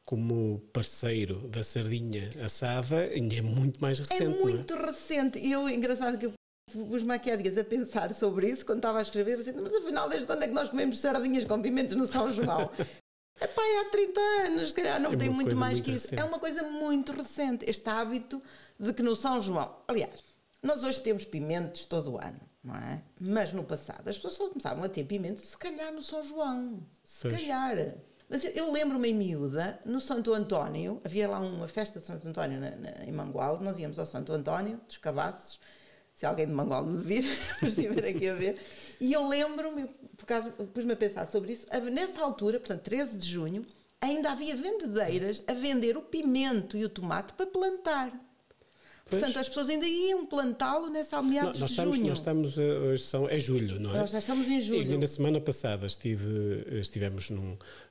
como parceiro da sardinha assada ainda é muito mais recente. É muito recente. E engraçado que eu pus-me aqui há dias a pensar sobre isso quando estava a escrever, mas afinal, desde quando é que nós comemos sardinhas com pimentos no São João? Epá, há 30 anos, se calhar não tem muito mais que isso. É uma coisa muito recente, este hábito de que no São João... Aliás, nós hoje temos pimentos todo o ano, não é? Mas no passado as pessoas só começavam a ter pimentos, se calhar no São João. Se calhar. Mas eu lembro-me em miúda, no Santo António, havia lá uma festa de Santo António em Mangualde, nós íamos ao Santo António, dos Cavassos, se alguém de Mangualde me vir, estiver aqui a ver, e eu lembro-me, por acaso pus-me a pensar sobre isso, nessa altura, portanto 13 de junho, ainda havia vendedeiras a vender o pimento e o tomate para plantar. Portanto, as pessoas ainda iam plantá-lo nessa meados de junho. Nós estamos hoje é julho, não é? Nós já estamos em julho. E na semana passada estivemos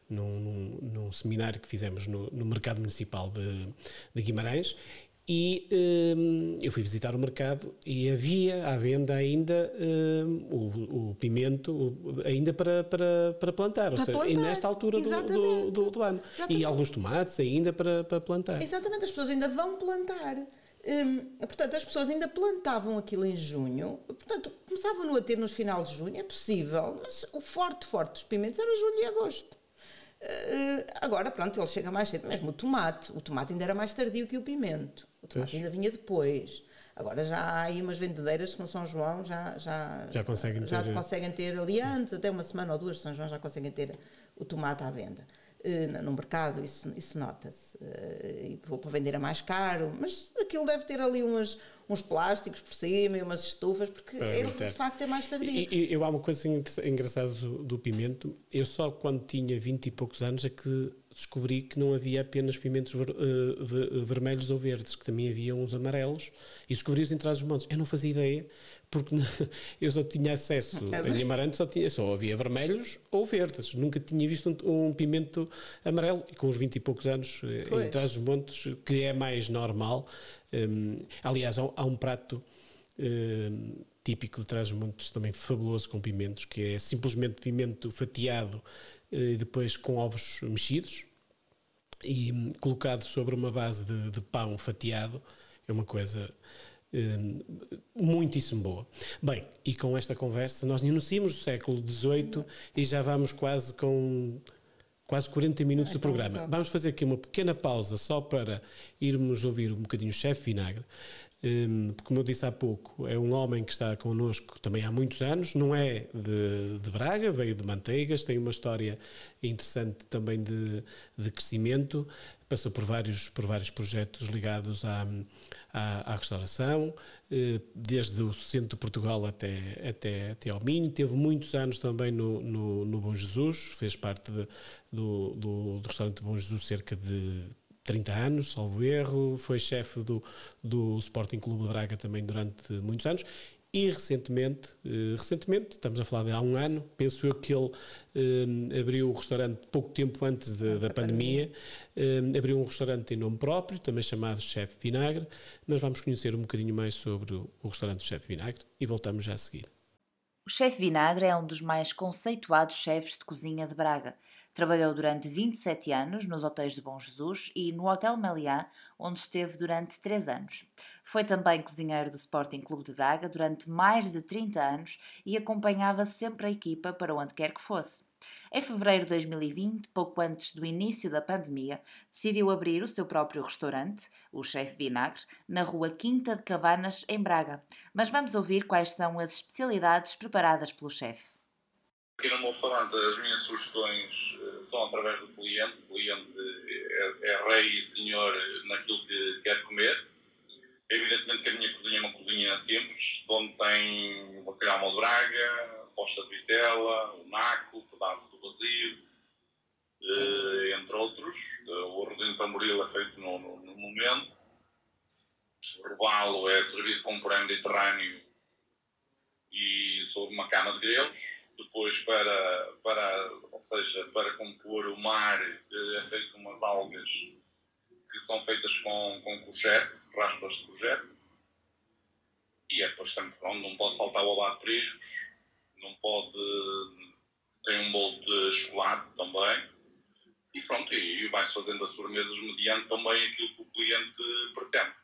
num seminário que fizemos no Mercado Municipal de Guimarães e eu fui visitar o mercado e havia à venda ainda o pimento ainda para plantar, ou seja, e nesta altura do ano. Exatamente. E alguns tomates ainda para plantar. Exatamente, as pessoas ainda vão plantar. Portanto, as pessoas ainda plantavam aquilo em junho, portanto, começavam a ter nos finais de junho, é possível, mas o forte dos pimentos era julho e agosto. Agora, pronto, ele chega mais cedo, mesmo o tomate ainda era mais tardio que o pimento, o tomate ainda vinha depois. Agora já há aí umas vendedeiras que no São João já conseguem ter ali antes, até uma semana ou duas de São João já conseguem ter o tomate à venda. No mercado isso nota-se, para vender a mais caro, mas aquilo deve ter ali uns plásticos por cima e umas estufas, porque ele de facto é mais tardio. Há uma coisa engraçada do pimento, eu só quando tinha 20 e poucos anos é que descobri que não havia apenas pimentos vermelhos ou verdes, que também havia uns amarelos, e descobri-os em Trás-os-Montes. Eu não fazia ideia, porque eu só tinha acesso, em Amarante só havia vermelhos ou verdes, nunca tinha visto um pimento amarelo, e com uns 20 e poucos anos em Trás-os-Montes, que é mais normal. Aliás, há um prato típico de Trás-os-Montes, também fabuloso, com pimentos, que é simplesmente pimento fatiado e depois com ovos mexidos e colocado sobre uma base de pão fatiado. É uma coisa muitíssimo boa. Bem, e com esta conversa nós iniciamos o século XVIII e já vamos quase 40 minutos do programa. Vamos fazer aqui uma pequena pausa só para irmos ouvir um bocadinho o chefe Vinagre. Como eu disse há pouco, é um homem que está connosco também há muitos anos, não é de Braga, veio de Manteigas, tem uma história interessante também de crescimento, passou por vários projetos ligados à restauração, desde o centro de Portugal até ao Minho, teve muitos anos também no Bom Jesus, fez parte do restaurante Bom Jesus cerca de 30 anos, salvo erro, foi chefe do Sporting Clube de Braga também durante muitos anos e recentemente, estamos a falar de há um ano, penso eu que ele abriu o restaurante pouco tempo antes da pandemia, abriu um restaurante em nome próprio, também chamado Chefe Vinagre. Nós vamos conhecer um bocadinho mais sobre o restaurante Chefe Vinagre e voltamos já a seguir. O chefe Vinagre é um dos mais conceituados chefes de cozinha de Braga. Trabalhou durante 27 anos nos hotéis de Bom Jesus e no Hotel Meliá, onde esteve durante 3 anos. Foi também cozinheiro do Sporting Clube de Braga durante mais de 30 anos e acompanhava sempre a equipa para onde quer que fosse. Em fevereiro de 2020, pouco antes do início da pandemia, decidiu abrir o seu próprio restaurante, o Chefe Vinagre, na rua Quinta de Cabanas, em Braga. Mas vamos ouvir quais são as especialidades preparadas pelo chefe. Aqui no meu restaurante as minhas sugestões são através do cliente. O cliente é rei e senhor naquilo que quer comer. Evidentemente que a minha cozinha é uma cozinha simples, onde tem o bacalhau de Braga, posta de vitela, o naco, pedaço do vazio, entre outros. O arrozinho de tamboril é feito no momento. O robalo é servido com puré mediterrâneo e sobre uma cama de grelos. Depois, para compor o mar, é feito umas algas que são feitas com courgette, raspas de courgette. E é depois também pronto, não pode faltar o abate de periscos, tem um bolo de chocolate também. E pronto, e vai-se fazendo as sobremesas mediante também aquilo que o cliente pretende.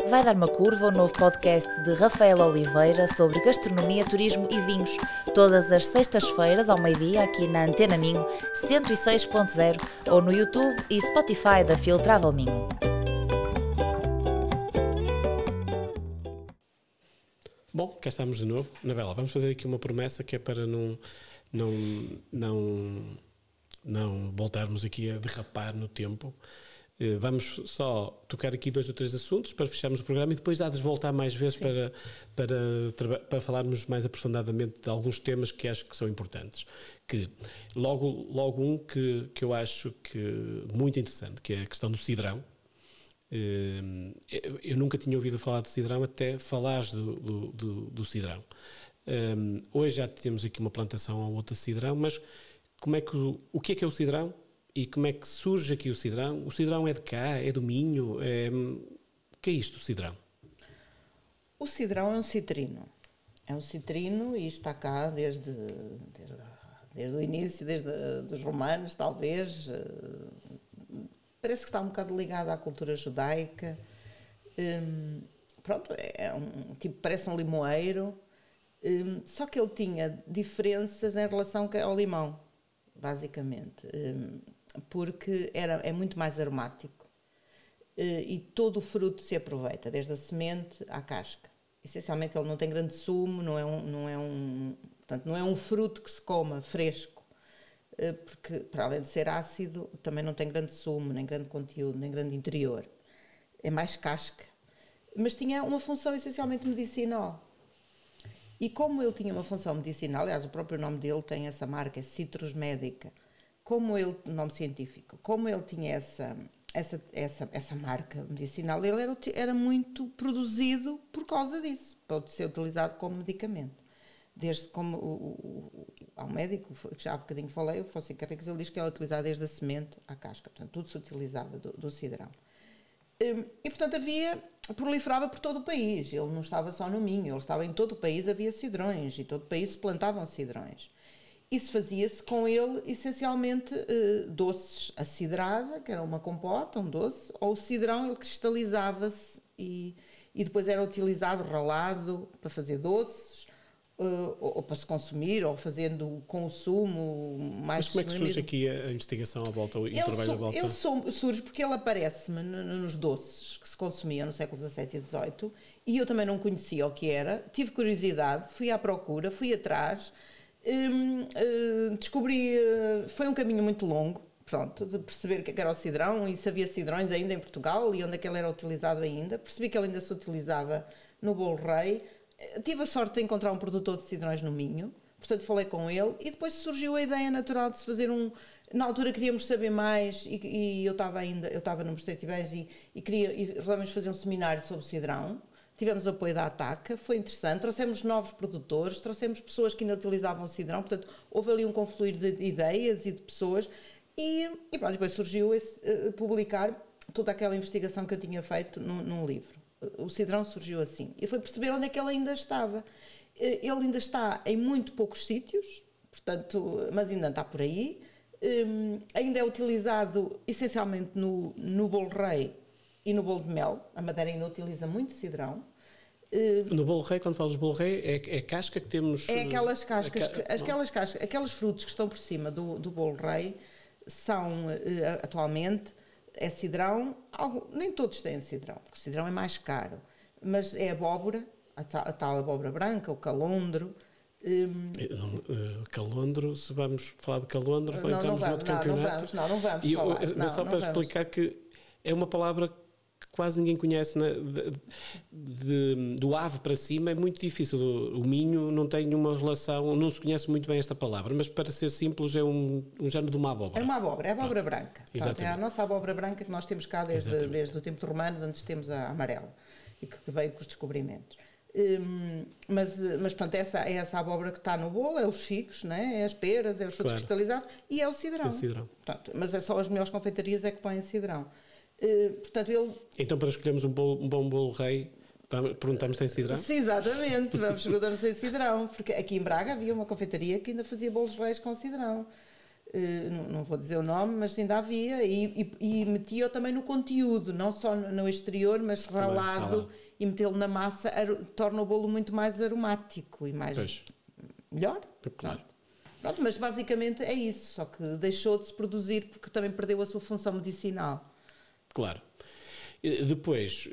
Vai dar uma curva o novo podcast de Rafael Oliveira sobre gastronomia, turismo e vinhos, todas as sextas-feiras ao meio-dia aqui na Antena Minho 106.0 ou no YouTube e Spotify da Feel Travel Minho. Bom, cá estamos de novo. Anabela, vamos fazer aqui uma promessa que é para não voltarmos aqui a derrapar no tempo. Vamos só tocar aqui 2 ou 3 assuntos para fecharmos o programa e depois há de voltar mais vezes para falarmos mais aprofundadamente de alguns temas que acho que são importantes. Que logo um que eu acho que muito interessante, que é a questão do cidrão. Eu nunca tinha ouvido falar de cidrão até falares do cidrão. Hoje já temos aqui uma plantação ou outra de cidrão, mas o que é o cidrão? E como é que surge aqui o cidrão? O cidrão é de cá? É do Minho? O que é isto, o cidrão? O cidrão é um citrino. É um citrino e está cá desde o início, desde os romanos, talvez. Parece que está um bocado ligado à cultura judaica. Pronto, parece um limoeiro. Só que ele tinha diferenças em relação ao limão, basicamente. Porque é muito mais aromático e todo o fruto se aproveita, desde a semente à casca. Essencialmente ele não tem grande sumo, não é um fruto que se coma fresco, porque para além de ser ácido também não tem grande sumo, nem grande conteúdo, nem grande interior. É mais casca. Mas tinha uma função essencialmente medicinal. E como ele tinha uma função medicinal, aliás, o próprio nome dele tem essa marca, é Citrus Medica, nome científico, como ele tinha essa marca medicinal, ele era muito produzido por causa disso, pode ser utilizado como medicamento. Desde como há um médico, que já há bocadinho falei, o Fonseca Henriques, ele diz que era utilizado desde a semente à casca, portanto, tudo se utilizava do cidrão. E, portanto, proliferava por todo o país, ele não estava só no Minho, ele estava em todo o país, havia cidrões, e todo o país se plantavam cidrões. Isso fazia-se com ele, essencialmente, doces acidrada, que era uma compota, um doce, ou o cidrão, ele cristalizava-se e depois era utilizado ralado para fazer doces, ou para se consumir, ou fazendo consumo mais... Mas como é que surge aqui a investigação à volta e o trabalho à volta? Ele surge porque ele aparece-me nos doces que se consumiam no século XVII e XVIII e eu também não conhecia o que era, tive curiosidade, fui à procura, fui atrás, descobri... Foi um caminho muito longo, pronto, de perceber o que era o cidrão e se havia cidrões ainda em Portugal e onde é que ele era utilizado ainda. Percebi que ele ainda se utilizava no Bolo Rei. Tive a sorte de encontrar um produtor de cidrões no Minho, portanto falei com ele e depois surgiu a ideia natural de se fazer Na altura queríamos saber mais e eu estava no Mosteiro de Tibães e resolvemos fazer um seminário sobre o cidrão. Tivemos o apoio da ATACA, foi interessante, trouxemos novos produtores, trouxemos pessoas que ainda utilizavam o cidrão, portanto houve ali um confluir de ideias e de pessoas e pronto, depois surgiu publicar toda aquela investigação que eu tinha feito num livro. O cidrão surgiu assim. E foi perceber onde é que ele ainda estava. Ele ainda está em muito poucos sítios, portanto, mas ainda está por aí. Ainda é utilizado essencialmente no Bolo Rei e no bolo de mel. A Madeira ainda utiliza muito cidrão. No Bolo Rei, quando falas de Bolo Rei, é casca que temos... É aquelas cascas, aqueles frutos que estão por cima do Bolo Rei são, atualmente... É cidrão, nem todos têm cidrão, porque o cidrão é mais caro, mas é abóbora, a tal abóbora branca, o calondro. Calondro, se vamos falar de calondro, entramos no outro campeonato. Não vamos falar. Só para explicar que é uma palavra que quase ninguém conhece, né? Do ave para cima é muito difícil. O Minho não tem uma relação, não se conhece muito bem esta palavra, mas para ser simples é um género de uma abóbora. É uma abóbora, é a abóbora branca. Exatamente. É a nossa abóbora branca que nós temos cá desde o tempo dos romanos, antes temos a amarela, e que veio com os descobrimentos. Mas pronto, é essa abóbora que está no bolo, é os figos, né? É as peras, é os frutos cristalizados e é o cidrão. Portanto, mas é só as melhores confeitarias é que põem cidrão. Portanto, Então, para escolhermos um bom bolo rei, perguntamos se tem cidrão? Sim, exatamente, vamos perguntar se tem cidrão, porque aqui em Braga havia uma confeitaria que ainda fazia bolos reis com cidrão. Não vou dizer o nome, mas ainda havia, e metia-o também no conteúdo, não só no exterior, mas ralado, e metê-lo na massa torna o bolo muito mais aromático e mais melhor. Claro. Pronto, mas basicamente é isso, só que deixou de se produzir porque também perdeu a sua função medicinal. Claro. Depois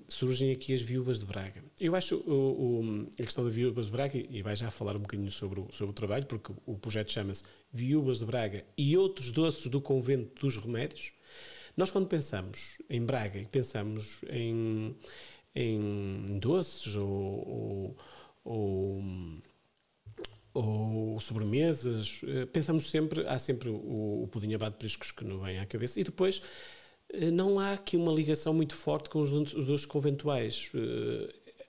surgem aqui as viúvas de Braga. Eu acho a questão das viúvas de Braga, e vai já falar um bocadinho sobre o trabalho, porque o projeto chama-se Viúvas de Braga e outros doces do Convento dos Remédios. Nós, quando pensamos em Braga e pensamos em doces ou sobremesas, há sempre o pudim abado de priscos que nos vem à cabeça, e depois não há aqui uma ligação muito forte com os doces conventuais.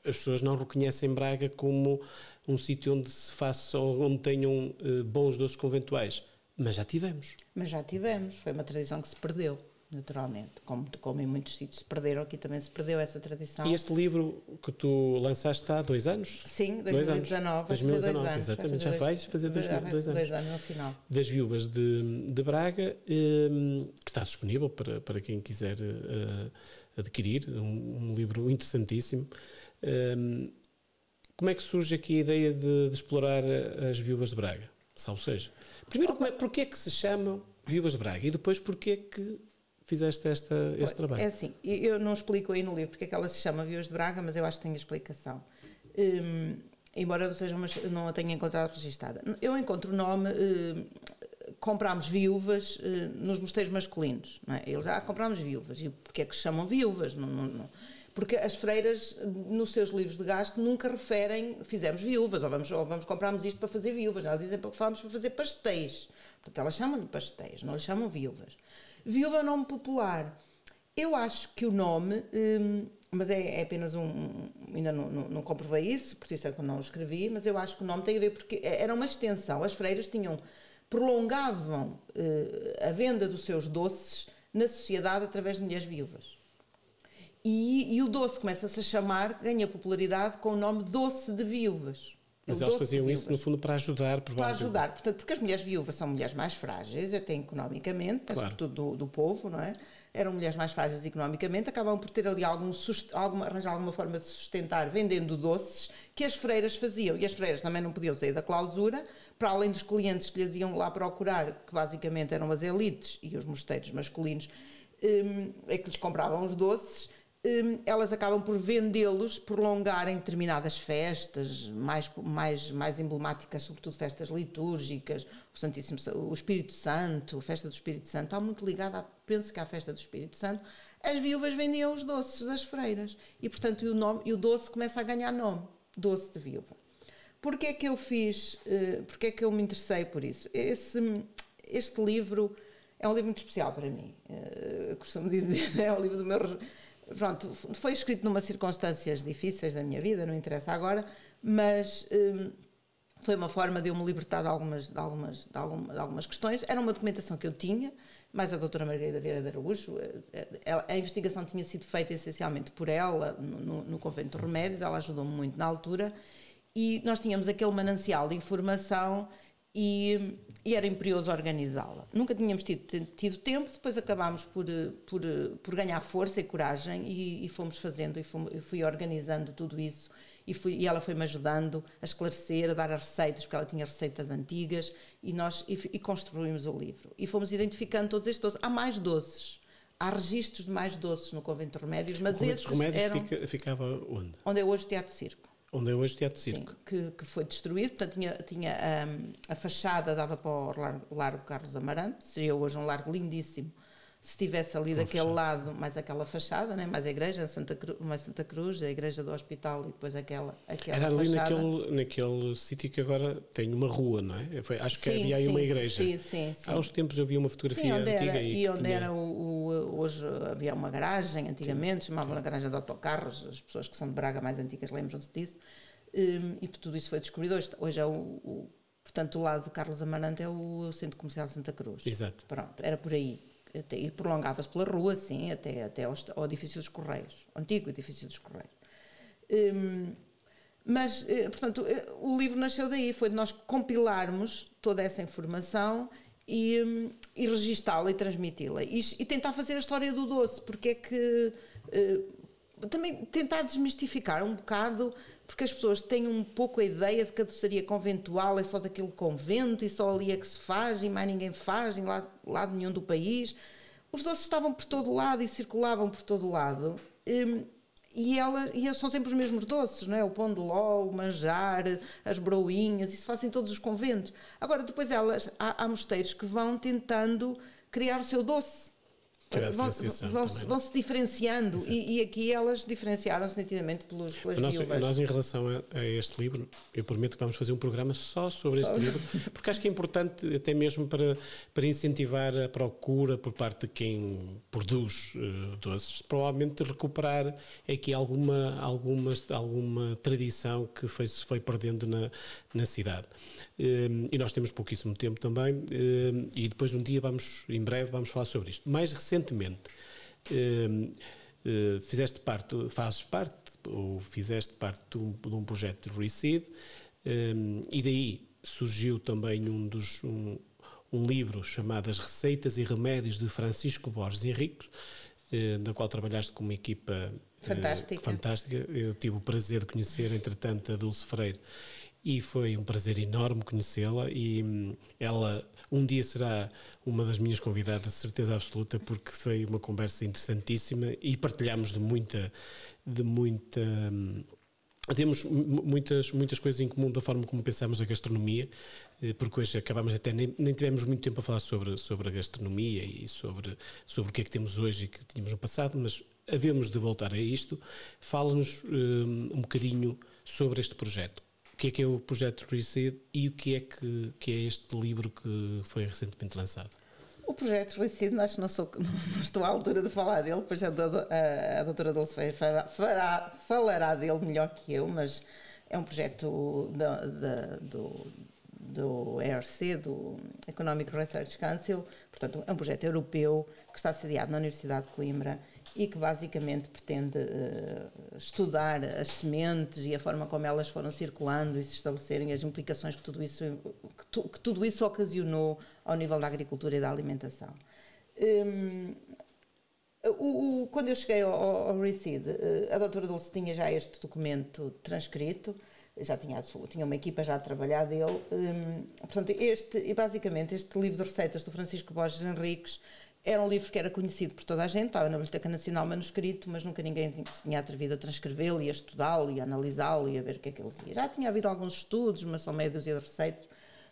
As pessoas não reconhecem Braga como um sítio onde se faça ou onde tenham bons doces conventuais, mas já tivemos. Foi uma tradição que se perdeu, naturalmente, como em muitos sítios se perderam, aqui também se perdeu essa tradição. E este livro que tu lançaste há 2 anos? Sim, 2019. 2019, exatamente, já vais fazer 2 anos. 2 anos no final. Das Viúvas de Braga, que está disponível para quem quiser adquirir, um livro interessantíssimo. Como é que surge aqui a ideia de explorar as Viúvas de Braga? Ou seja, primeiro, porquê é que se chamam Viúvas de Braga e depois porquê é que fizeste este trabalho? É assim, eu não explico aí no livro porque é que ela se chama Viúvas de Braga, mas eu acho que tem explicação. Embora não a tenha encontrado registada. Eu encontro o nome, comprámos viúvas nos mosteiros masculinos. Não é? Eles comprámos viúvas. E porquê é que se chamam viúvas? Porque as freiras, nos seus livros de gasto, nunca referem, fizemos viúvas, ou vamos comprarmos isto para fazer viúvas. Elas dizem que falamos para fazer pastéis. Portanto, elas chamam-lhe pastéis, não lhe chamam viúvas. Viúva é um nome popular. Eu acho que o nome, mas é apenas ainda não comprovei isso, por isso é que eu não o escrevi, mas eu acho que o nome tem a ver porque era uma extensão. As freiras prolongavam a venda dos seus doces na sociedade através de mulheres viúvas. E o doce começa-se a chamar, ganha popularidade com o nome doce de viúvas. Mas elas faziam isso, no fundo, para ajudar. Para ajudar, portanto, porque as mulheres viúvas são mulheres mais frágeis, até economicamente, claro. Sobretudo do povo, não é? Eram mulheres mais frágeis economicamente, acabavam por ter ali arranjar alguma forma de sustentar vendendo doces que as freiras faziam. E as freiras também não podiam sair da clausura, para além dos clientes que lhes iam lá procurar, que basicamente eram as elites e os mosteiros masculinos, é que lhes compravam os doces. Elas acabam por vendê-los, prolongarem determinadas festas, mais emblemáticas, sobretudo festas litúrgicas, o Espírito Santo, a festa do Espírito Santo, está muito ligada, penso que à festa do Espírito Santo. As viúvas vendiam os doces das freiras e, portanto, o doce começa a ganhar nome, doce de viúva. Porquê é que eu porquê é que eu me interessei por isso? Este livro é um livro muito especial para mim, costumo dizer, é um livro do meu... Pronto, foi escrito numa circunstâncias difíceis da minha vida, não interessa agora, mas foi uma forma de eu me libertar de algumas questões. Era uma documentação que eu tinha, mais a doutora Margarida Vieira de Araújo. A investigação tinha sido feita essencialmente por ela, no Convento de Remédios, ela ajudou-me muito na altura, e nós tínhamos aquele manancial de informação e era imperioso organizá-la. Nunca tínhamos tido tempo, depois acabámos por ganhar força e coragem e fomos fazendo, eu fui organizando tudo isso e ela foi-me ajudando a esclarecer, a dar as receitas, porque ela tinha receitas antigas e construímos o livro. E fomos identificando todos estes doces. Há mais doces, há registros de mais doces no Convento de Remédios, mas esses Remédios ficava onde? Onde é hoje o Teatro Circo. Onde é hoje o Teatro Circo. Sim, que foi destruído, portanto tinha a fachada dava para o Largo Carlos Amarante, seria hoje um largo lindíssimo, se tivesse ali daquele lado, mais aquela fachada, né? Mais a igreja, mais Santa Cruz, a igreja do hospital e depois aquela era ali fachada. naquele sítio que agora tem uma rua, não é? Acho que havia aí uma igreja. Sim. Há uns tempos eu vi uma fotografia antiga. Hoje havia uma garagem, antigamente, chamavam a garagem de autocarros, as pessoas que são de Braga mais antigas lembram-se disso, e tudo isso foi descobrido. Hoje é portanto, o lado de Carlos Amarante é o Centro Comercial de Santa Cruz. Exato. Pronto, era por aí. E prolongava-se pela rua, sim, até ao edifício dos Correios, o antigo edifício dos Correios. Mas, portanto, o livro nasceu daí, foi de nós compilarmos toda essa informação e registá-la e transmiti-la. E tentar fazer a história do doce, porque é que... também tentar desmistificar um bocado, porque as pessoas têm um pouco a ideia de que a doçaria conventual é só daquele convento e só ali é que se faz e mais ninguém faz em lado nenhum do país. Os doces estavam por todo lado e circulavam por todo lado e são sempre os mesmos doces, não é? O pão de ló, o manjar, as broinhas, isso fazem todos os conventos. Agora, depois há mosteiros que vão tentando criar o seu doce. Vão se diferenciando e aqui elas diferenciaram-se nitidamente pelas viúvas. Nós, em relação a este livro, eu prometo que vamos fazer um programa só sobre este livro, porque acho que é importante até mesmo para incentivar a procura por parte de quem produz doces, provavelmente recuperar aqui alguma tradição que se foi perdendo na cidade. E nós temos pouquíssimo tempo também, e depois em breve vamos falar sobre isto. Mais recentemente fizeste parte de um projeto de Reseed, e daí surgiu também um livro chamado As Receitas e Remédios de Francisco Borges Henriques, da qual trabalhaste com uma equipa fantástica. Eu tive o prazer de conhecer, entretanto, a Dulce Freire, e foi um prazer enorme conhecê-la, e ela um dia será uma das minhas convidadas, de certeza absoluta, porque foi uma conversa interessantíssima e partilhámos temos muitas coisas em comum da forma como pensamos a gastronomia, porque hoje acabamos até nem tivemos muito tempo a falar sobre a gastronomia e sobre o que é que temos hoje e que tínhamos no passado, mas havemos de voltar a isto. Fala-nos um bocadinho sobre este projeto. O que é o projeto Reseed e o que é este livro que foi recentemente lançado? O projeto Reseed, acho que não estou à altura de falar dele, pois a doutora Dulce falará dele melhor que eu, mas é um projeto do ERC, do Economic Research Council, portanto é um projeto europeu que está sediado na Universidade de Coimbra e que basicamente pretende estudar as sementes e a forma como elas foram circulando e se estabelecerem as implicações que tudo isso ocasionou ao nível da agricultura e da alimentação. Quando eu cheguei ao Reseed, a doutora Dulce tinha já este documento transcrito, já tinha uma equipa já a trabalhar dele. Portanto, basicamente este livro de receitas do Francisco Borges Henriques era um livro que era conhecido por toda a gente, estava na Biblioteca Nacional manuscrito, mas nunca ninguém se tinha atrevido a transcrevê-lo e a estudá-lo e a analisá-lo e a ver o que é que ele dizia. Já tinha havido alguns estudos, mas são meia dúzia de receitas.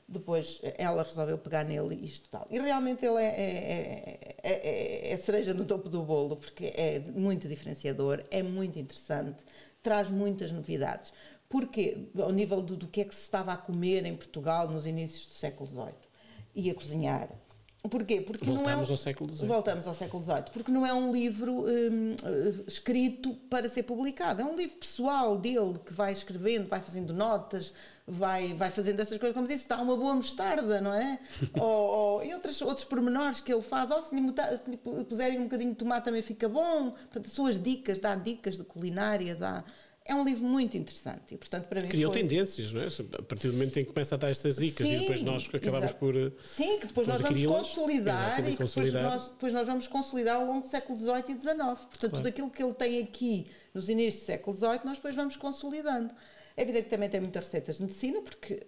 Depois ela resolveu pegar nele e estudá-lo. E realmente ele é cereja no topo do bolo, porque é muito diferenciador, é muito interessante, traz muitas novidades. Porquê? Ao nível do que é que se estava a comer em Portugal nos inícios do século XVIII e a cozinhar. Porquê? Porque voltamos ao século XVIII. Voltamos ao século XVIII, porque não é um livro escrito para ser publicado, é um livro pessoal dele, que vai escrevendo, vai fazendo notas, vai fazendo essas coisas, como disse, está uma boa mostarda, não é? E outros pormenores que ele faz, se lhe puserem um bocadinho de tomate também fica bom, portanto, suas dicas, dá dicas de culinária, é um livro muito interessante e, portanto, para mim criou tendências, não é? A partir do momento em que começa a dar estas dicas, sim, e depois nós acabamos por... Sim, que depois nós vamos consolidar e que depois nós vamos consolidar ao longo do século XVIII e XIX. Portanto, claro, tudo aquilo que ele tem aqui nos inícios do século XVIII, nós depois vamos consolidando. É evidente que também tem muitas receitas de medicina, porque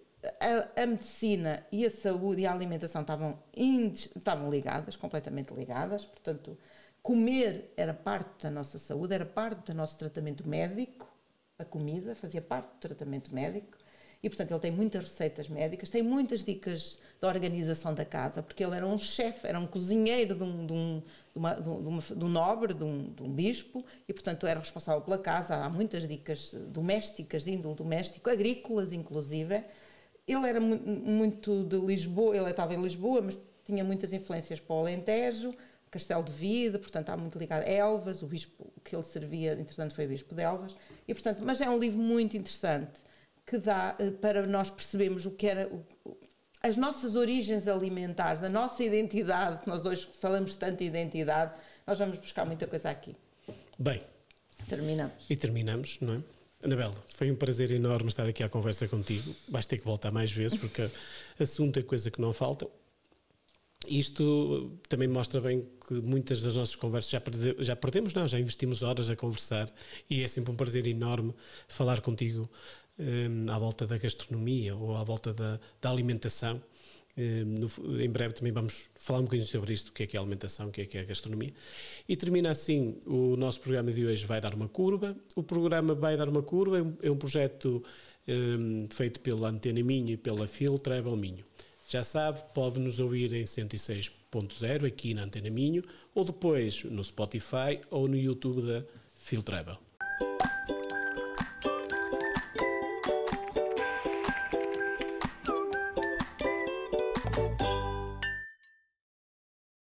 a medicina e a saúde e a alimentação estavam ligadas, completamente ligadas. Portanto, comer era parte da nossa saúde, era parte do nosso tratamento médico. A comida fazia parte do tratamento médico e, portanto, ele tem muitas receitas médicas, tem muitas dicas da organização da casa, porque ele era um chefe, era um cozinheiro de um nobre, de um bispo, e, portanto, era responsável pela casa. Há muitas dicas domésticas, de índole doméstico, agrícolas, inclusive. Ele era muito de Lisboa, ele estava em Lisboa, mas tinha muitas influências para o Alentejo, Castelo de Vida, portanto, há muito ligado a Elvas, o bispo que ele servia, entretanto, foi o bispo de Elvas, e, portanto, mas é um livro muito interessante, que dá para nós percebermos o que era as nossas origens alimentares, a nossa identidade, que nós hoje falamos tanto de identidade, nós vamos buscar muita coisa aqui. Bem, terminamos, não é? Anabela, foi um prazer enorme estar aqui à conversa contigo, vais ter que voltar mais vezes, porque assunto é coisa que não falta. Isto também mostra bem que muitas das nossas conversas já perdemos, já investimos horas a conversar e é sempre um prazer enorme falar contigo à volta da gastronomia ou à volta da alimentação. Em breve também vamos falar um bocadinho sobre isto, o que é a alimentação, o que é a gastronomia. E termina assim o nosso programa de hoje, Vai Dar Uma Curva. O programa Vai Dar Uma Curva é um projeto feito pela Antena Minho e pela Filtravel Minho. Já sabe, pode nos ouvir em 106.0 aqui na Antena Minho ou depois no Spotify ou no YouTube da Filtravel.